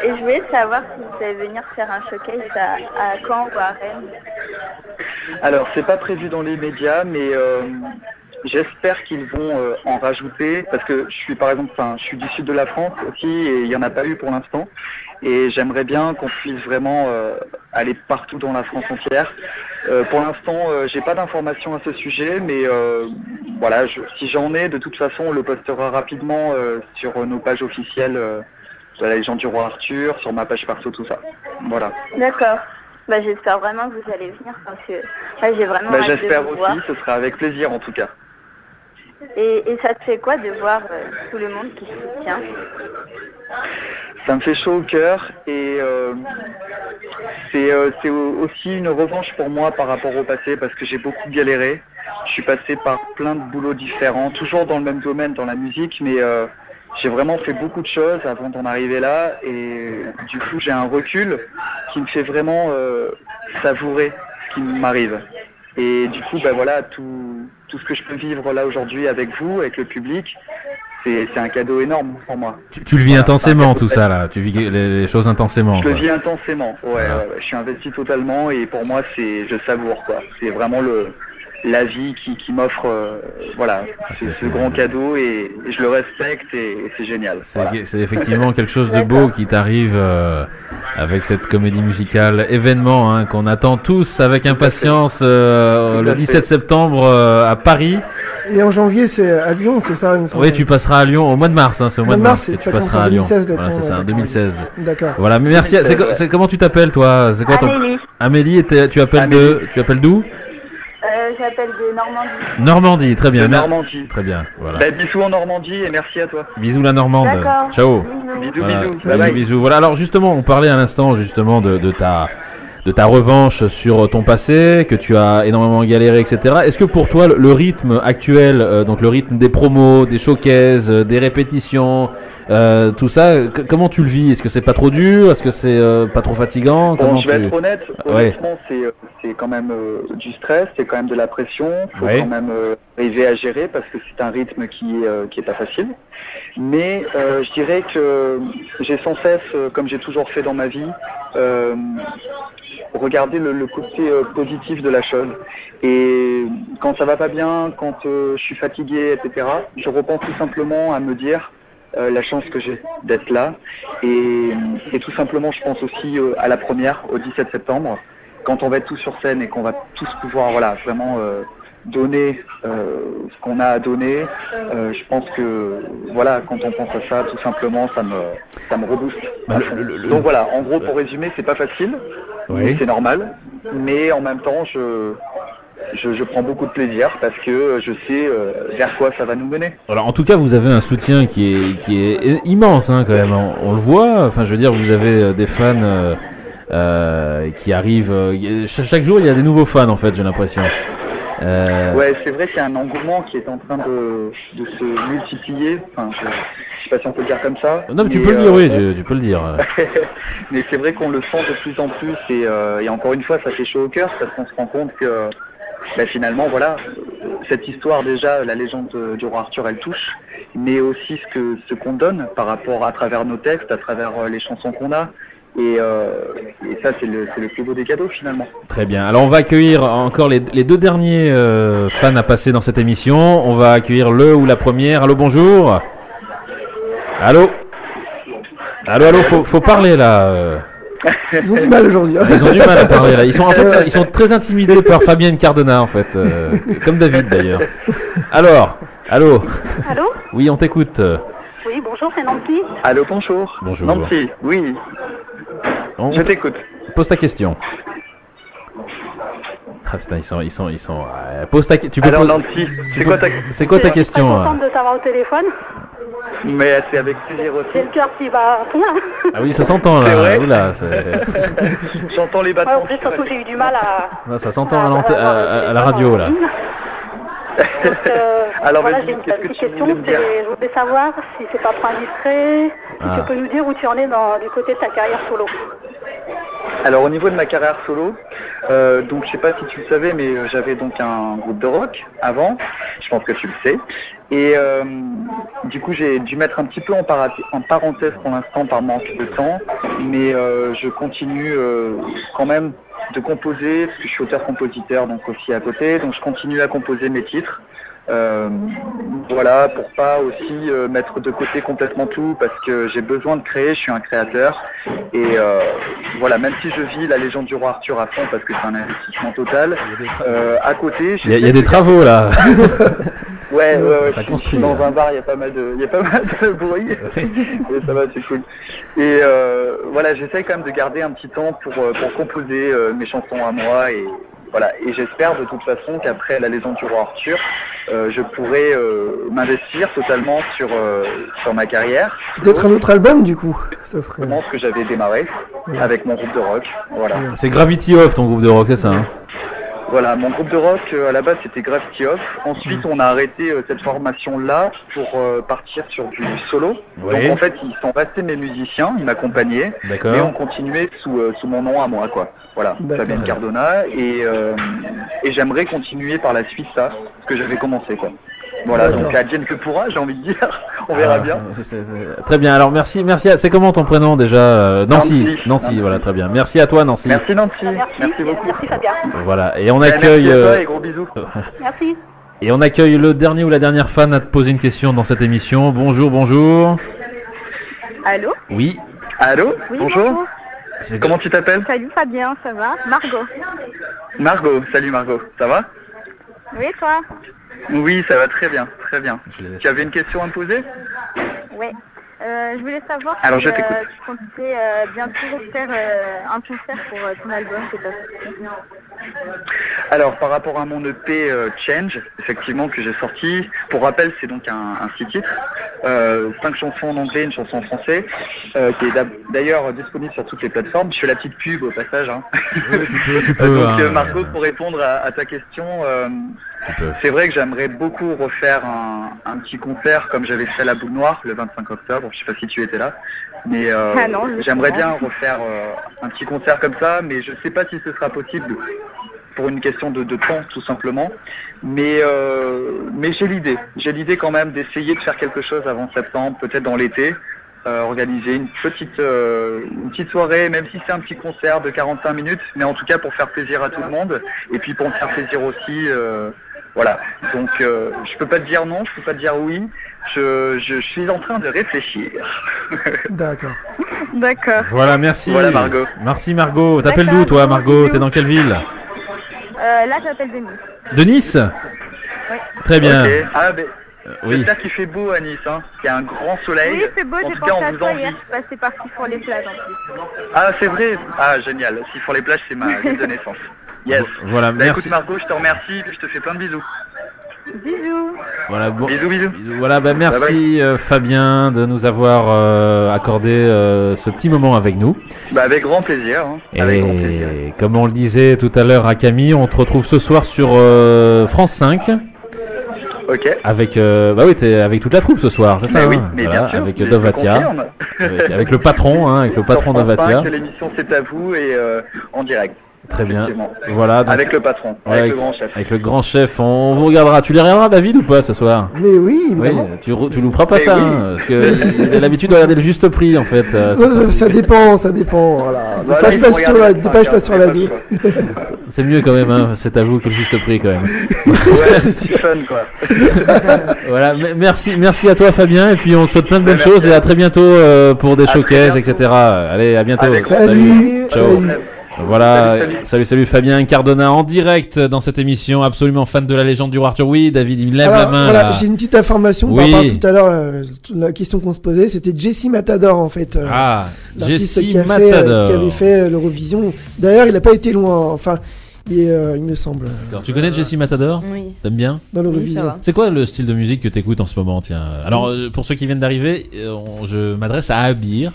Speaker 8: je voulais savoir si vous allez venir faire un showcase à Caen ou à Rennes.
Speaker 12: Alors, c'est pas prévu dans les médias, mais j'espère qu'ils vont en rajouter, parce que je suis du sud de la France aussi, et il n'y en a pas eu pour l'instant. Et j'aimerais bien qu'on puisse vraiment aller partout dans la France entière. Pour l'instant, j'ai pas d'informations à ce sujet, mais voilà, si j'en ai, de toute façon, on le postera rapidement sur nos pages officielles de La Légende du Roi Arthur, sur ma page perso, tout ça. Voilà.
Speaker 8: D'accord. J'espère vraiment que vous allez venir, parce que j'ai vraiment hâte de
Speaker 12: j'espère
Speaker 8: vous
Speaker 12: aussi,
Speaker 8: voir.
Speaker 12: ce sera avec plaisir en tout cas.
Speaker 8: Et ça te fait quoi de voir tout le monde qui se soutient?
Speaker 12: Ça me fait chaud au cœur et c'est aussi une revanche pour moi par rapport au passé parce que j'ai beaucoup galéré. Je suis passé par plein de boulots différents, toujours dans le même domaine, dans la musique, mais j'ai vraiment fait beaucoup de choses avant d'en arriver là, et du coup j'ai un recul qui me fait vraiment savourer ce qui m'arrive. Et du coup, voilà, tout ce que je peux vivre là aujourd'hui avec vous, avec le public, c'est un cadeau énorme pour moi.
Speaker 2: Tu le vis intensément, tout ça là. Tu vis les choses intensément.
Speaker 12: Je le vis intensément. Ouais, je suis investi totalement, et pour moi, je savoure quoi. C'est vraiment la vie qui m'offre ce grand cadeau, et je le respecte, et c'est génial.
Speaker 2: C'est effectivement quelque chose de beau qui t'arrive avec cette comédie musicale événement qu'on attend tous avec impatience le 17 septembre à Paris.
Speaker 3: Et en janvier, c'est à Lyon, c'est ça?
Speaker 2: Oui, tu passeras à Lyon au mois de mars, c'est au mois de mars que tu passeras à Lyon. Voilà, c'est ça, 2016.
Speaker 3: D'accord.
Speaker 2: Voilà, mais merci. C'est comment tu t'appelles toi? C'est quoi
Speaker 8: Amélie.
Speaker 2: Amélie, et tu appelles d'où?
Speaker 8: J'appelle de Normandie.
Speaker 2: Normandie, très bien.
Speaker 12: Normandie.
Speaker 2: Très bien, voilà.
Speaker 12: Bisous en Normandie, et merci à toi.
Speaker 2: Bisous la Normande.
Speaker 8: D'accord.
Speaker 2: Ciao.
Speaker 12: Bisous.
Speaker 2: Bisous. Voilà, alors justement, on parlait à l'instant justement de ta revanche sur ton passé, que tu as énormément galéré, etc. Est-ce que pour toi, le rythme actuel, donc le rythme des promos, des showcases, des répétitions, tout ça, comment tu le vis? Est-ce que c'est pas trop dur? Est-ce que c'est pas trop fatigant?
Speaker 12: Je vais être honnête, honnêtement, c'est quand même du stress, c'est quand même de la pression, faut quand même arriver à gérer, parce que c'est un rythme qui est pas facile. Mais je dirais que j'ai sans cesse, comme j'ai toujours fait dans ma vie, regarder le côté positif de la chose. Et quand ça va pas bien, quand je suis fatigué, etc., je repense tout simplement à me dire la chance que j'ai d'être là. Et tout simplement, je pense aussi à la première, au 17 septembre, quand on va être tous sur scène et qu'on va tous pouvoir vraiment donner ce qu'on a à donner. Je pense que quand on pense à ça, tout simplement, ça me rebooste. Donc voilà, en gros, pour résumer, c'est pas facile, c'est normal, mais en même temps, je prends beaucoup de plaisir, parce que je sais vers quoi ça va nous mener.
Speaker 2: Alors en tout cas, vous avez un soutien qui est immense quand même. On le voit. Enfin, je veux dire, vous avez des fans qui arrivent. Chaque jour, il y a des nouveaux fans en fait. J'ai l'impression.
Speaker 12: Ouais, c'est vrai qu'il y a un engouement qui est en train de se multiplier. Enfin, je sais pas si on peut le dire comme ça.
Speaker 2: Non, mais tu peux le dire, oui, tu peux le dire.
Speaker 12: Mais c'est vrai qu'on le sent de plus en plus, et encore une fois, ça fait chaud au cœur, parce qu'on se rend compte que finalement, cette histoire déjà, la légende du roi Arthur, elle touche, mais aussi ce qu'on donne par rapport à travers nos textes, à travers les chansons qu'on a. Et ça, c'est le plus beau des cadeaux finalement.
Speaker 2: Très bien. Alors on va accueillir encore les deux derniers fans à passer dans cette émission. On va accueillir le ou la première. Allô, bonjour. Allô. Faut parler là.
Speaker 3: Ils ont du mal aujourd'hui.
Speaker 2: Ils ont du mal à parler là. Ils sont très intimidés par Fabienne Cardona en fait, comme David d'ailleurs. Alors, allô.
Speaker 8: Allô.
Speaker 2: Oui, on t'écoute.
Speaker 8: Oui, bonjour, c'est Nancy.
Speaker 12: Allô, bonjour.
Speaker 2: Bonjour.
Speaker 12: Nancy, oui. Je t'écoute.
Speaker 2: Pose ta question. Ah putain, ils sont. Pose ta. Tu peux.
Speaker 12: Alors Nancy,
Speaker 2: c'est quoi ta question?
Speaker 8: Je suis contente de t'avoir au téléphone.
Speaker 12: Mais c'est avec plaisir aussi.
Speaker 8: C'est le cœur qui va rien.
Speaker 2: Ah oui, ça s'entend là. Oula,
Speaker 12: j'entends les battements.
Speaker 8: En plus, surtout, j'ai eu du mal à.
Speaker 2: Non, ça s'entend à la radio là.
Speaker 8: Donc,
Speaker 12: alors
Speaker 8: j'ai une petite question. Je voudrais savoir si c'est pas trop indiscret, si tu peux nous dire où tu en es du côté de ta carrière solo.
Speaker 12: Alors au niveau de ma carrière solo, donc je sais pas si tu le savais, mais j'avais donc un groupe de rock avant, je pense que tu le sais, et du coup j'ai dû mettre un petit peu en parenthèse pour l'instant par manque de temps, mais je continue quand même de composer, parce que je suis auteur-compositeur donc aussi à côté, donc je continue à composer mes titres. Voilà, pour pas aussi mettre de côté complètement tout, parce que j'ai besoin de créer, je suis un créateur, et voilà, même si je vis la légende du roi Arthur à fond, parce que c'est un investissement total, à côté...
Speaker 2: Il y a des travaux là.
Speaker 12: Ouais,
Speaker 2: ça construit.
Speaker 12: Dans un bar, il y a pas mal de bruit, et ça va, c'est cool. Et voilà, j'essaie quand même de garder un petit temps pour composer mes chansons à moi, et voilà, et j'espère de toute façon qu'après la légende du roi Arthur, je pourrai m'investir totalement sur ma carrière.
Speaker 3: Peut-être un autre album du coup. Ça serait...
Speaker 12: Je pense que j'avais démarré avec mon groupe de rock. Voilà.
Speaker 2: C'est Gravity Off ton groupe de rock, c'est ça
Speaker 12: Voilà, mon groupe de rock à la base c'était Gravity Off. Ensuite on a arrêté cette formation-là pour partir sur du solo.
Speaker 2: Ouais.
Speaker 12: Donc en fait ils sont restés mes musiciens, ils m'accompagnaient.
Speaker 2: D'accord.
Speaker 12: Et on continuait sous mon nom à moi quoi. Voilà,
Speaker 3: D'accord.
Speaker 12: Fabien Cardona et j'aimerais continuer par la suite ça, ce que j'avais commencé quoi. Voilà,
Speaker 3: D'accord.
Speaker 12: donc advienne que pourra, j'ai envie de dire. On verra bien.
Speaker 2: Très bien. Alors merci. C'est comment ton prénom déjà Nancy. Voilà, très bien. Merci à toi, Nancy.
Speaker 12: Merci Nancy. Merci beaucoup.
Speaker 5: Merci Fabien.
Speaker 2: Voilà. Et on
Speaker 12: Merci
Speaker 2: accueille.
Speaker 12: à toi et gros bisous.
Speaker 5: Merci.
Speaker 2: Et on accueille le dernier ou la dernière fan à te poser une question dans cette émission. Bonjour.
Speaker 5: Allô?
Speaker 2: Oui.
Speaker 12: Allô?
Speaker 5: Oui,
Speaker 12: Bonjour. Comment tu t'appelles?
Speaker 5: Salut Fabien, ça va? Margot.
Speaker 12: Margot. Salut Margot. Ça va?
Speaker 5: Oui, toi?
Speaker 12: Oui, ça va très bien, très bien. Tu avais une question à me poser?
Speaker 5: Oui. Je voulais savoir
Speaker 12: Alors,
Speaker 5: si
Speaker 12: je t'écoute.
Speaker 5: tu comptais bientôt faire un concert pour ton album que tu as sorti.
Speaker 12: Alors, par rapport à mon EP Change, effectivement, que j'ai sorti, pour rappel, c'est donc un 6 titres, 5 chansons en anglais, une chanson en français, qui est d'ailleurs disponible sur toutes les plateformes. Je fais la petite pub au passage. Hein.
Speaker 2: Oui, tu peux.
Speaker 12: Donc, Margot, pour répondre à ta question, c'est vrai que j'aimerais beaucoup refaire un petit concert comme j'avais fait à la Boule Noire le 25 octobre. Je sais pas si tu étais là, mais
Speaker 5: non,
Speaker 12: j'aimerais bien refaire un petit concert comme ça, mais je sais pas si ce sera possible pour une question de temps tout simplement. Mais j'ai l'idée quand même d'essayer de faire quelque chose avant septembre, peut-être dans l'été. Organiser une petite soirée, même si c'est un petit concert de 45 minutes, mais en tout cas pour faire plaisir à tout le monde, et puis pour me faire plaisir aussi, voilà. Donc je peux pas te dire non, je peux pas te dire oui, je suis en train de réfléchir.
Speaker 3: D'accord.
Speaker 5: D'accord.
Speaker 2: Voilà, merci.
Speaker 12: Voilà Margot.
Speaker 2: Merci Margot. T'appelles
Speaker 5: D'accord,
Speaker 2: d'où toi, Margot?
Speaker 5: bisous.
Speaker 2: T'es dans quelle ville?
Speaker 5: Là, je m'appelle Denis.
Speaker 2: De Nice?
Speaker 5: Oui.
Speaker 2: Très bien.
Speaker 12: Ok. Ah, ben,
Speaker 2: Oui.
Speaker 12: j'espère qu'il fait beau à Nice, hein. Il y a un grand soleil.
Speaker 5: Oui, c'est beau,
Speaker 12: En
Speaker 5: j'ai
Speaker 12: tout cas,
Speaker 5: pensé à
Speaker 12: on vous
Speaker 5: toi
Speaker 12: envie.
Speaker 5: hier, je suis passée par sur les plages en plus.
Speaker 12: Ah, c'est vrai. Ah, génial. Si pour les plages, c'est ma ville de naissance. Yes.
Speaker 2: Voilà,
Speaker 12: Bah,
Speaker 2: merci.
Speaker 12: écoute Margot, je te remercie, puis je te fais plein de bisous.
Speaker 5: Bisous.
Speaker 2: Voilà, bon.
Speaker 12: Bisous.
Speaker 2: Voilà, merci Fabien de nous avoir accordé ce petit moment avec nous.
Speaker 12: Bah, avec grand plaisir. Hein. Avec grand plaisir.
Speaker 2: Et comme on le disait tout à l'heure à Camille, on te retrouve ce soir sur France 5.
Speaker 12: Ok.
Speaker 2: Avec t'es avec toute la troupe ce soir, c'est ça?
Speaker 12: Mais oui,
Speaker 2: hein,
Speaker 12: mais
Speaker 2: voilà,
Speaker 12: bien sûr,
Speaker 2: avec
Speaker 12: je
Speaker 2: Dovatia,
Speaker 12: confirme.
Speaker 2: avec le patron, avec le patron
Speaker 12: Sur France
Speaker 2: Dovatia.
Speaker 12: 5, l'émission c'est à vous et en direct.
Speaker 2: Très bien.
Speaker 12: Effectivement.
Speaker 2: Voilà. Donc,
Speaker 12: Avec le patron,
Speaker 2: ouais,
Speaker 12: avec le grand chef.
Speaker 2: Avec le grand chef, on vous regardera. Tu les regarderas, David, ou pas ce soir?
Speaker 3: Mais oui, évidemment.
Speaker 2: Oui, tu louperas pas
Speaker 12: Mais
Speaker 2: ça,
Speaker 12: oui.
Speaker 2: hein, parce que il a l'habitude de regarder le juste prix en fait.
Speaker 3: Ça dépend. Voilà. Des
Speaker 12: Voilà,
Speaker 3: fois, je
Speaker 12: il
Speaker 3: passe
Speaker 12: faut
Speaker 3: sur la,
Speaker 12: regarder
Speaker 3: des fois, je
Speaker 12: ça,
Speaker 3: passe sur la 2.
Speaker 2: C'est mieux quand même, hein, c'est à vous que le juste prix quand même.
Speaker 12: Ouais, c'est fun quoi.
Speaker 2: Voilà, merci à toi Fabien, et puis on te souhaite plein de bonnes
Speaker 12: Merci
Speaker 2: choses
Speaker 12: à
Speaker 2: et à
Speaker 12: vous.
Speaker 2: très bientôt pour des
Speaker 12: À très
Speaker 2: showcases,
Speaker 12: bientôt.
Speaker 2: etc. Allez, à bientôt.
Speaker 12: Avec
Speaker 3: Salut.
Speaker 2: Ciao.
Speaker 3: Salut.
Speaker 2: Voilà,
Speaker 12: Salut.
Speaker 2: salut Fabien Cardona en direct dans cette émission, absolument fan de la légende du roi Arthur. Oui, David, il me lève
Speaker 3: Alors,
Speaker 2: la main
Speaker 3: voilà,
Speaker 2: là.
Speaker 3: j'ai une petite information
Speaker 2: Oui.
Speaker 3: par rapport à tout à l'heure, la question qu'on se posait, c'était Jessie Matador en fait.
Speaker 2: Ah,
Speaker 3: l'artiste
Speaker 2: Jessie
Speaker 3: qui
Speaker 2: Matador.
Speaker 3: qui avait fait l'Eurovision. D'ailleurs, il n'a pas été loin, enfin, il me semble,
Speaker 2: D'accord. Tu connais Jessie Matador?
Speaker 10: Oui.
Speaker 2: T'aimes bien?
Speaker 3: dans
Speaker 10: Oui, ça
Speaker 3: l'Eurovision.
Speaker 10: va.
Speaker 2: C'est quoi le style de musique que t'écoutes en ce moment? Tiens, alors pour ceux qui viennent d'arriver, je m'adresse à Abir.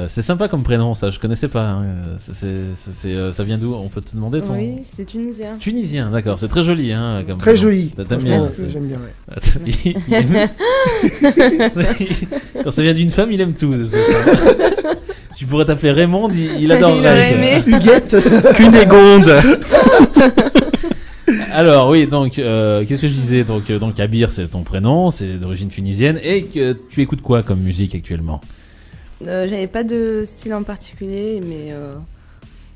Speaker 2: C'est sympa comme prénom, ça, je connaissais pas. Hein. Ça vient d'où? On peut te demander ton.
Speaker 10: Oui, c'est tunisien.
Speaker 2: Tunisien, d'accord, c'est très joli. Hein, comme
Speaker 3: Très
Speaker 2: prénom.
Speaker 3: joli.
Speaker 2: T'aimes bien?
Speaker 3: Franchement, j'aime bien. Ouais.
Speaker 2: Quand ça vient d'une femme, il aime tout. Tu pourrais t'appeler Raymond, il adorerait.
Speaker 10: Il aurait aimé.
Speaker 3: Huguette.
Speaker 4: Cunégonde.
Speaker 2: Alors oui, donc qu'est-ce que je disais? Donc Abir, c'est ton prénom, c'est d'origine tunisienne, et que tu écoutes quoi comme musique actuellement?
Speaker 10: J'avais pas de style en particulier, mais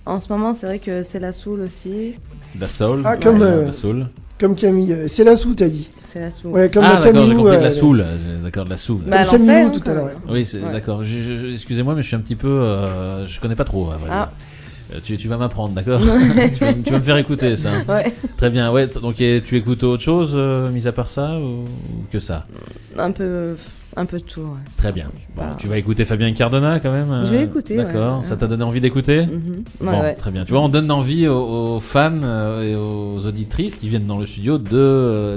Speaker 10: en ce moment, c'est vrai que c'est la soul aussi.
Speaker 2: La soul.
Speaker 3: Ah, comme,
Speaker 2: la soul.
Speaker 3: Comme Camille. C'est la sou, t'as dit.
Speaker 10: C'est la soul.
Speaker 3: Ouais, comme
Speaker 2: Ah
Speaker 3: la
Speaker 2: d'accord,
Speaker 3: Camille.
Speaker 2: j'ai compris de la soul. D'accord, de la soul.
Speaker 10: Bah,
Speaker 3: Comme
Speaker 10: elle en fait,
Speaker 3: Camille
Speaker 10: hein,
Speaker 3: tout à
Speaker 10: quand
Speaker 3: l'heure.
Speaker 10: même.
Speaker 2: Oui, c'est
Speaker 10: Ouais.
Speaker 2: d'accord. Excusez-moi, mais je suis un petit peu. Je connais pas trop. À vrai
Speaker 10: Ah.
Speaker 2: dire. Tu vas m'apprendre, d'accord? tu vas me faire écouter ça.
Speaker 10: Ouais.
Speaker 2: Très bien. Ouais. Donc tu écoutes autre chose, mis à part ça, ou que ça?
Speaker 10: Un peu de tout, ouais.
Speaker 2: Très bien. Bon,
Speaker 10: Bah.
Speaker 2: tu vas écouter Fabien Cardona quand même.
Speaker 10: Je vais écouter,
Speaker 2: D'accord.
Speaker 10: ouais.
Speaker 2: Ça t'a donné envie d'écouter?
Speaker 10: Mhm. Ouais,
Speaker 2: Bon,
Speaker 10: ouais.
Speaker 2: très bien. Tu vois, on donne envie aux fans et aux auditrices qui viennent dans le studio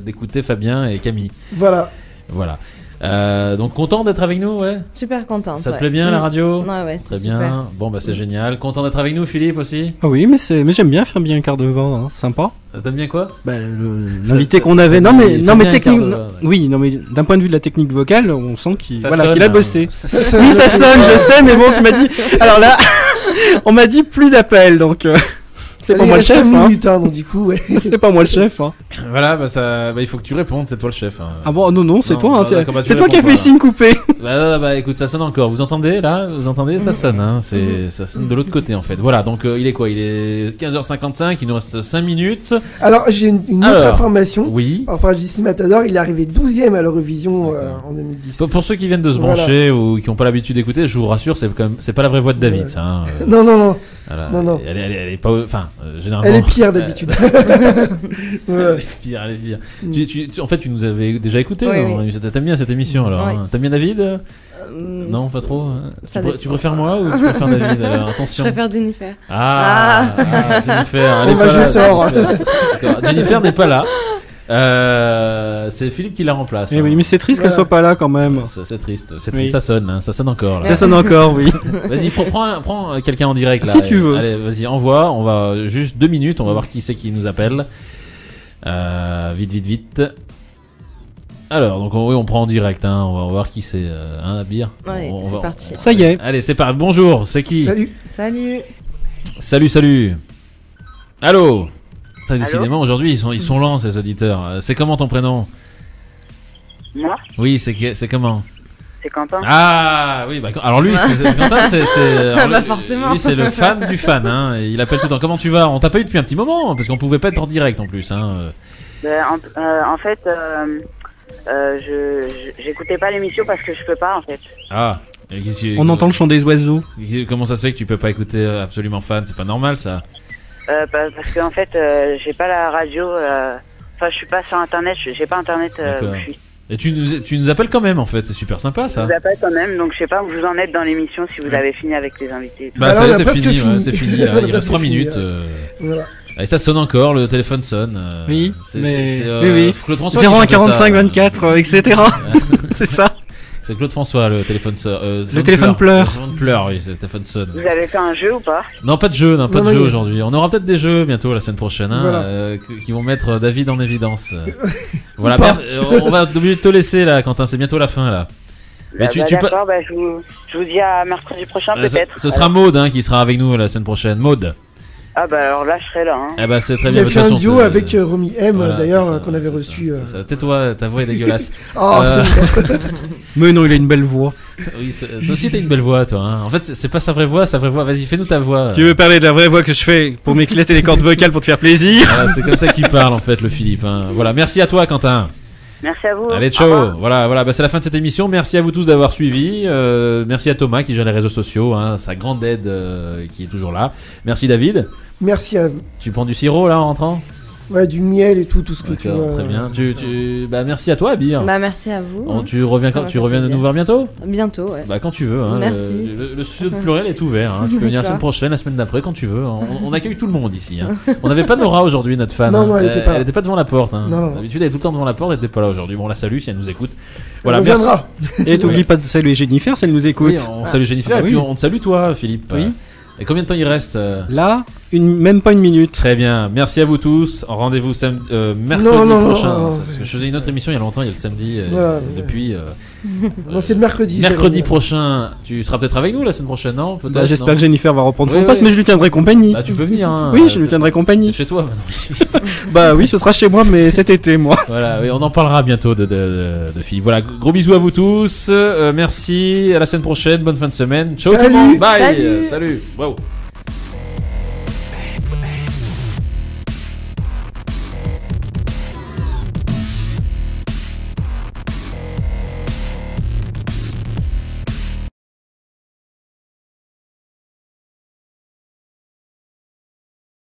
Speaker 2: d'écouter Fabien et Camille.
Speaker 3: Voilà.
Speaker 2: Voilà. Donc content d'être avec nous, ouais.
Speaker 10: Super contente.
Speaker 2: Ça te plaît bien la radio?
Speaker 10: Ouais, c'est
Speaker 2: très
Speaker 10: super.
Speaker 2: bien. Bon bah c'est génial. Content d'être avec nous, Philippe aussi.
Speaker 4: Ah oui, mais j'aime bien faire bien un quart de vent, hein. Sympa.
Speaker 2: T'aimes bien quoi?
Speaker 4: L'invité qu'on avait. Non mais technique.
Speaker 2: Ouais.
Speaker 4: Oui, non mais d'un point de vue de la technique vocale, on sent qu'il
Speaker 2: Ça
Speaker 4: voilà,
Speaker 2: sonne,
Speaker 4: qu'il a
Speaker 2: hein.
Speaker 4: bossé.
Speaker 2: Ça sonne.
Speaker 4: Oui, ça sonne, je sais, mais bon, tu m'as dit. Alors là, on m'a dit plus d'appels, donc. C'est pas
Speaker 3: Allez,
Speaker 4: moi le
Speaker 3: il reste
Speaker 4: chef,
Speaker 3: 5
Speaker 4: hein.
Speaker 3: minutes, hein, donc du coup, ouais.
Speaker 4: C'est pas moi le chef, hein.
Speaker 2: Voilà, bah il faut que tu répondes, c'est toi le chef. Hein.
Speaker 4: Ah bon, non, c'est toi, hein,
Speaker 2: bah, d'accord, bah, tu
Speaker 4: c'est toi qui as
Speaker 2: réponds
Speaker 4: fait
Speaker 2: pas.
Speaker 4: signe coupé.
Speaker 2: Bah écoute, ça sonne encore. Vous entendez là? Vous entendez? Ça sonne, hein. Ça sonne de l'autre côté en fait. Voilà, donc il est quoi? Il est 15h55, il nous reste 5 minutes.
Speaker 3: Alors, j'ai une autre information.
Speaker 2: Oui.
Speaker 3: Enfin, je dis si Matador, il est arrivé 12ème à l'Eurovision en 2010.
Speaker 2: Pour ceux qui viennent de se brancher ou qui n'ont pas l'habitude d'écouter, je vous rassure, c'est pas la vraie voix de David, ça. Hein.
Speaker 3: Non.
Speaker 2: Voilà.
Speaker 3: Non.
Speaker 2: Elle est pas. Enfin, généralement.
Speaker 3: Elle est pire d'habitude.
Speaker 2: Elle est pire. En fait, tu nous avais déjà écouté.
Speaker 10: Oui.
Speaker 2: T'aimes bien cette émission alors?
Speaker 10: Oui.
Speaker 2: T'aimes bien David? Non, pas trop. Tu préfères moi ou tu préfères David? Alors attention.
Speaker 10: Je préfère Jennifer.
Speaker 2: Jennifer.
Speaker 3: Je sors.
Speaker 2: Jennifer n'est pas là. C'est Philippe qui la remplace.
Speaker 4: Oui, mais c'est triste qu'elle soit pas là quand même.
Speaker 2: C'est triste.
Speaker 4: Oui.
Speaker 2: Ça sonne, hein. Ça sonne encore. Là.
Speaker 4: Ça sonne encore, oui.
Speaker 2: Vas-y, prends quelqu'un en direct là.
Speaker 4: Si tu veux.
Speaker 2: Allez, vas-y, envoie. On va juste 2 minutes. On va voir qui c'est qui nous appelle. Vite. Alors, donc on prend en direct. Hein. On va voir qui c'est. Abir.
Speaker 10: Ouais, c'est parti.
Speaker 4: Ça y est.
Speaker 2: Allez, c'est parti. Bonjour. C'est qui?
Speaker 10: Salut.
Speaker 2: Allô. Décidément, aujourd'hui, ils sont lents, ces auditeurs. C'est comment ton prénom?
Speaker 7: Moi?
Speaker 2: Oui, c'est comment?
Speaker 7: C'est Quentin.
Speaker 2: Ah, oui, bah, alors lui, Quentin,
Speaker 10: Bah forcément.
Speaker 2: Lui, c'est le fan du fan, hein. Et il appelle tout le temps. Comment tu vas? On t'a pas eu depuis un petit moment, parce qu'on pouvait pas être en direct en plus, hein.
Speaker 7: En fait, j'écoutais pas l'émission parce que je peux pas, en fait.
Speaker 2: Ah.
Speaker 4: On entend le chant des oiseaux.
Speaker 2: Comment ça se fait que tu peux pas écouter Absolument Fan? C'est pas normal, ça.
Speaker 7: Parce que en fait, j'ai pas la radio. Enfin, je suis pas sur internet. J'ai pas internet où je suis.
Speaker 2: Et tu nous appelles quand même en fait, c'est super sympa ça.
Speaker 7: Je vous appelle quand même, donc je sais pas où vous en êtes dans l'émission si vous avez fini avec les invités.
Speaker 2: Bah ça y est, c'est fini, ouais, c'est fini. Là. Il reste 3 minutes.
Speaker 3: Voilà.
Speaker 2: Et ça sonne encore, le téléphone sonne.
Speaker 4: Oui,
Speaker 2: oui.
Speaker 4: Claude
Speaker 2: François
Speaker 4: 0145 24, etc. C'est ça.
Speaker 2: C'est Claude François, le téléphone sonne.
Speaker 4: Le téléphone pleure.
Speaker 2: Le téléphone pleure, oui, c'est le téléphone sonne.
Speaker 7: Vous avez fait un jeu ou pas?
Speaker 2: Non, pas de jeu, pas de jeu aujourd'hui. On aura peut-être des jeux bientôt la semaine prochaine, hein,
Speaker 3: Voilà.
Speaker 2: qui vont mettre David en évidence. Voilà, on va être obligé de te laisser là, Quentin, c'est bientôt la fin là.
Speaker 7: Mais d'accord, je vous dis à mercredi prochain peut-être.
Speaker 2: Ce sera Maud qui sera avec nous la semaine prochaine. Maud.
Speaker 7: Ah bah alors là je serai là. Hein.
Speaker 2: Eh bah c'est très
Speaker 3: Il
Speaker 2: bien.
Speaker 3: a fait un duo avec Romy M
Speaker 2: voilà,
Speaker 3: d'ailleurs qu'on avait reçu.
Speaker 2: Tais-toi, ta voix est dégueulasse.
Speaker 3: Oh, c'est bon.
Speaker 4: Mais non, il a une belle voix.
Speaker 2: Oui, toi aussi t'as une belle voix toi. Hein. En fait c'est pas sa vraie voix. Vas-y, fais-nous ta voix.
Speaker 4: Tu veux parler de la vraie voix que je fais pour m'éclater les cordes vocales pour te faire plaisir?
Speaker 2: Voilà, c'est comme ça qu'il parle en fait le Philippe. Hein. Voilà, merci à toi Quentin.
Speaker 7: Merci à vous.
Speaker 2: Allez, ciao. Voilà, bah, c'est la fin de cette émission. Merci à vous tous d'avoir suivi. Merci à Thomas qui gère les réseaux sociaux, hein, sa grande aide qui est toujours là. Merci David.
Speaker 3: Merci à vous.
Speaker 2: Tu prends du sirop là en rentrant?
Speaker 3: Ouais, du miel et tout ce que tu veux.
Speaker 2: Très bien. Bah, merci à toi, Abir.
Speaker 10: Bah, merci à vous.
Speaker 2: Tu reviens de nous voir bientôt?
Speaker 10: Bientôt, ouais.
Speaker 2: Bah, quand tu veux. Hein.
Speaker 10: Merci.
Speaker 2: Le studio de Pluriel est ouvert. Hein. Tu peux venir la semaine prochaine, la semaine d'après, quand tu veux. On accueille tout le monde ici. Hein. On n'avait pas Nora aujourd'hui, notre fan.
Speaker 3: Non, elle était pas là.
Speaker 2: Elle était pas devant la porte. Hein.
Speaker 3: Non.
Speaker 2: D'habitude, elle est tout le temps devant la porte. Elle était pas là aujourd'hui. Bon, on la salue si elle nous écoute. Voilà,
Speaker 3: elle
Speaker 2: merci.
Speaker 3: reviendra.
Speaker 4: Et t'oublies pas de saluer Jennifer si elle nous écoute.
Speaker 2: Oui, on salue Jennifer et puis on te salue toi, Philippe.
Speaker 4: Oui.
Speaker 2: Et combien de temps il reste?
Speaker 4: Là, même pas une minute.
Speaker 2: Très bien, merci à vous tous. Rendez-vous mercredi prochain. Je faisais une autre émission il y a longtemps, il y a le samedi. Depuis.
Speaker 3: Non, c'est le mercredi.
Speaker 2: Mercredi prochain, tu seras peut-être avec nous la semaine prochaine, non?
Speaker 4: Bah, j'espère que Jennifer va reprendre son poste, mais je lui tiendrai compagnie.
Speaker 2: Bah, tu peux venir. Hein,
Speaker 4: oui, je lui tiendrai compagnie.
Speaker 2: C'est chez toi maintenant.
Speaker 4: Bah oui, ce sera chez moi, mais cet été, moi.
Speaker 2: Voilà, oui, on en parlera bientôt de Philippe. Voilà, gros bisous à vous tous. Merci, à la semaine prochaine. Bonne fin de semaine. Ciao tout le monde. Bye. Salut. Wow.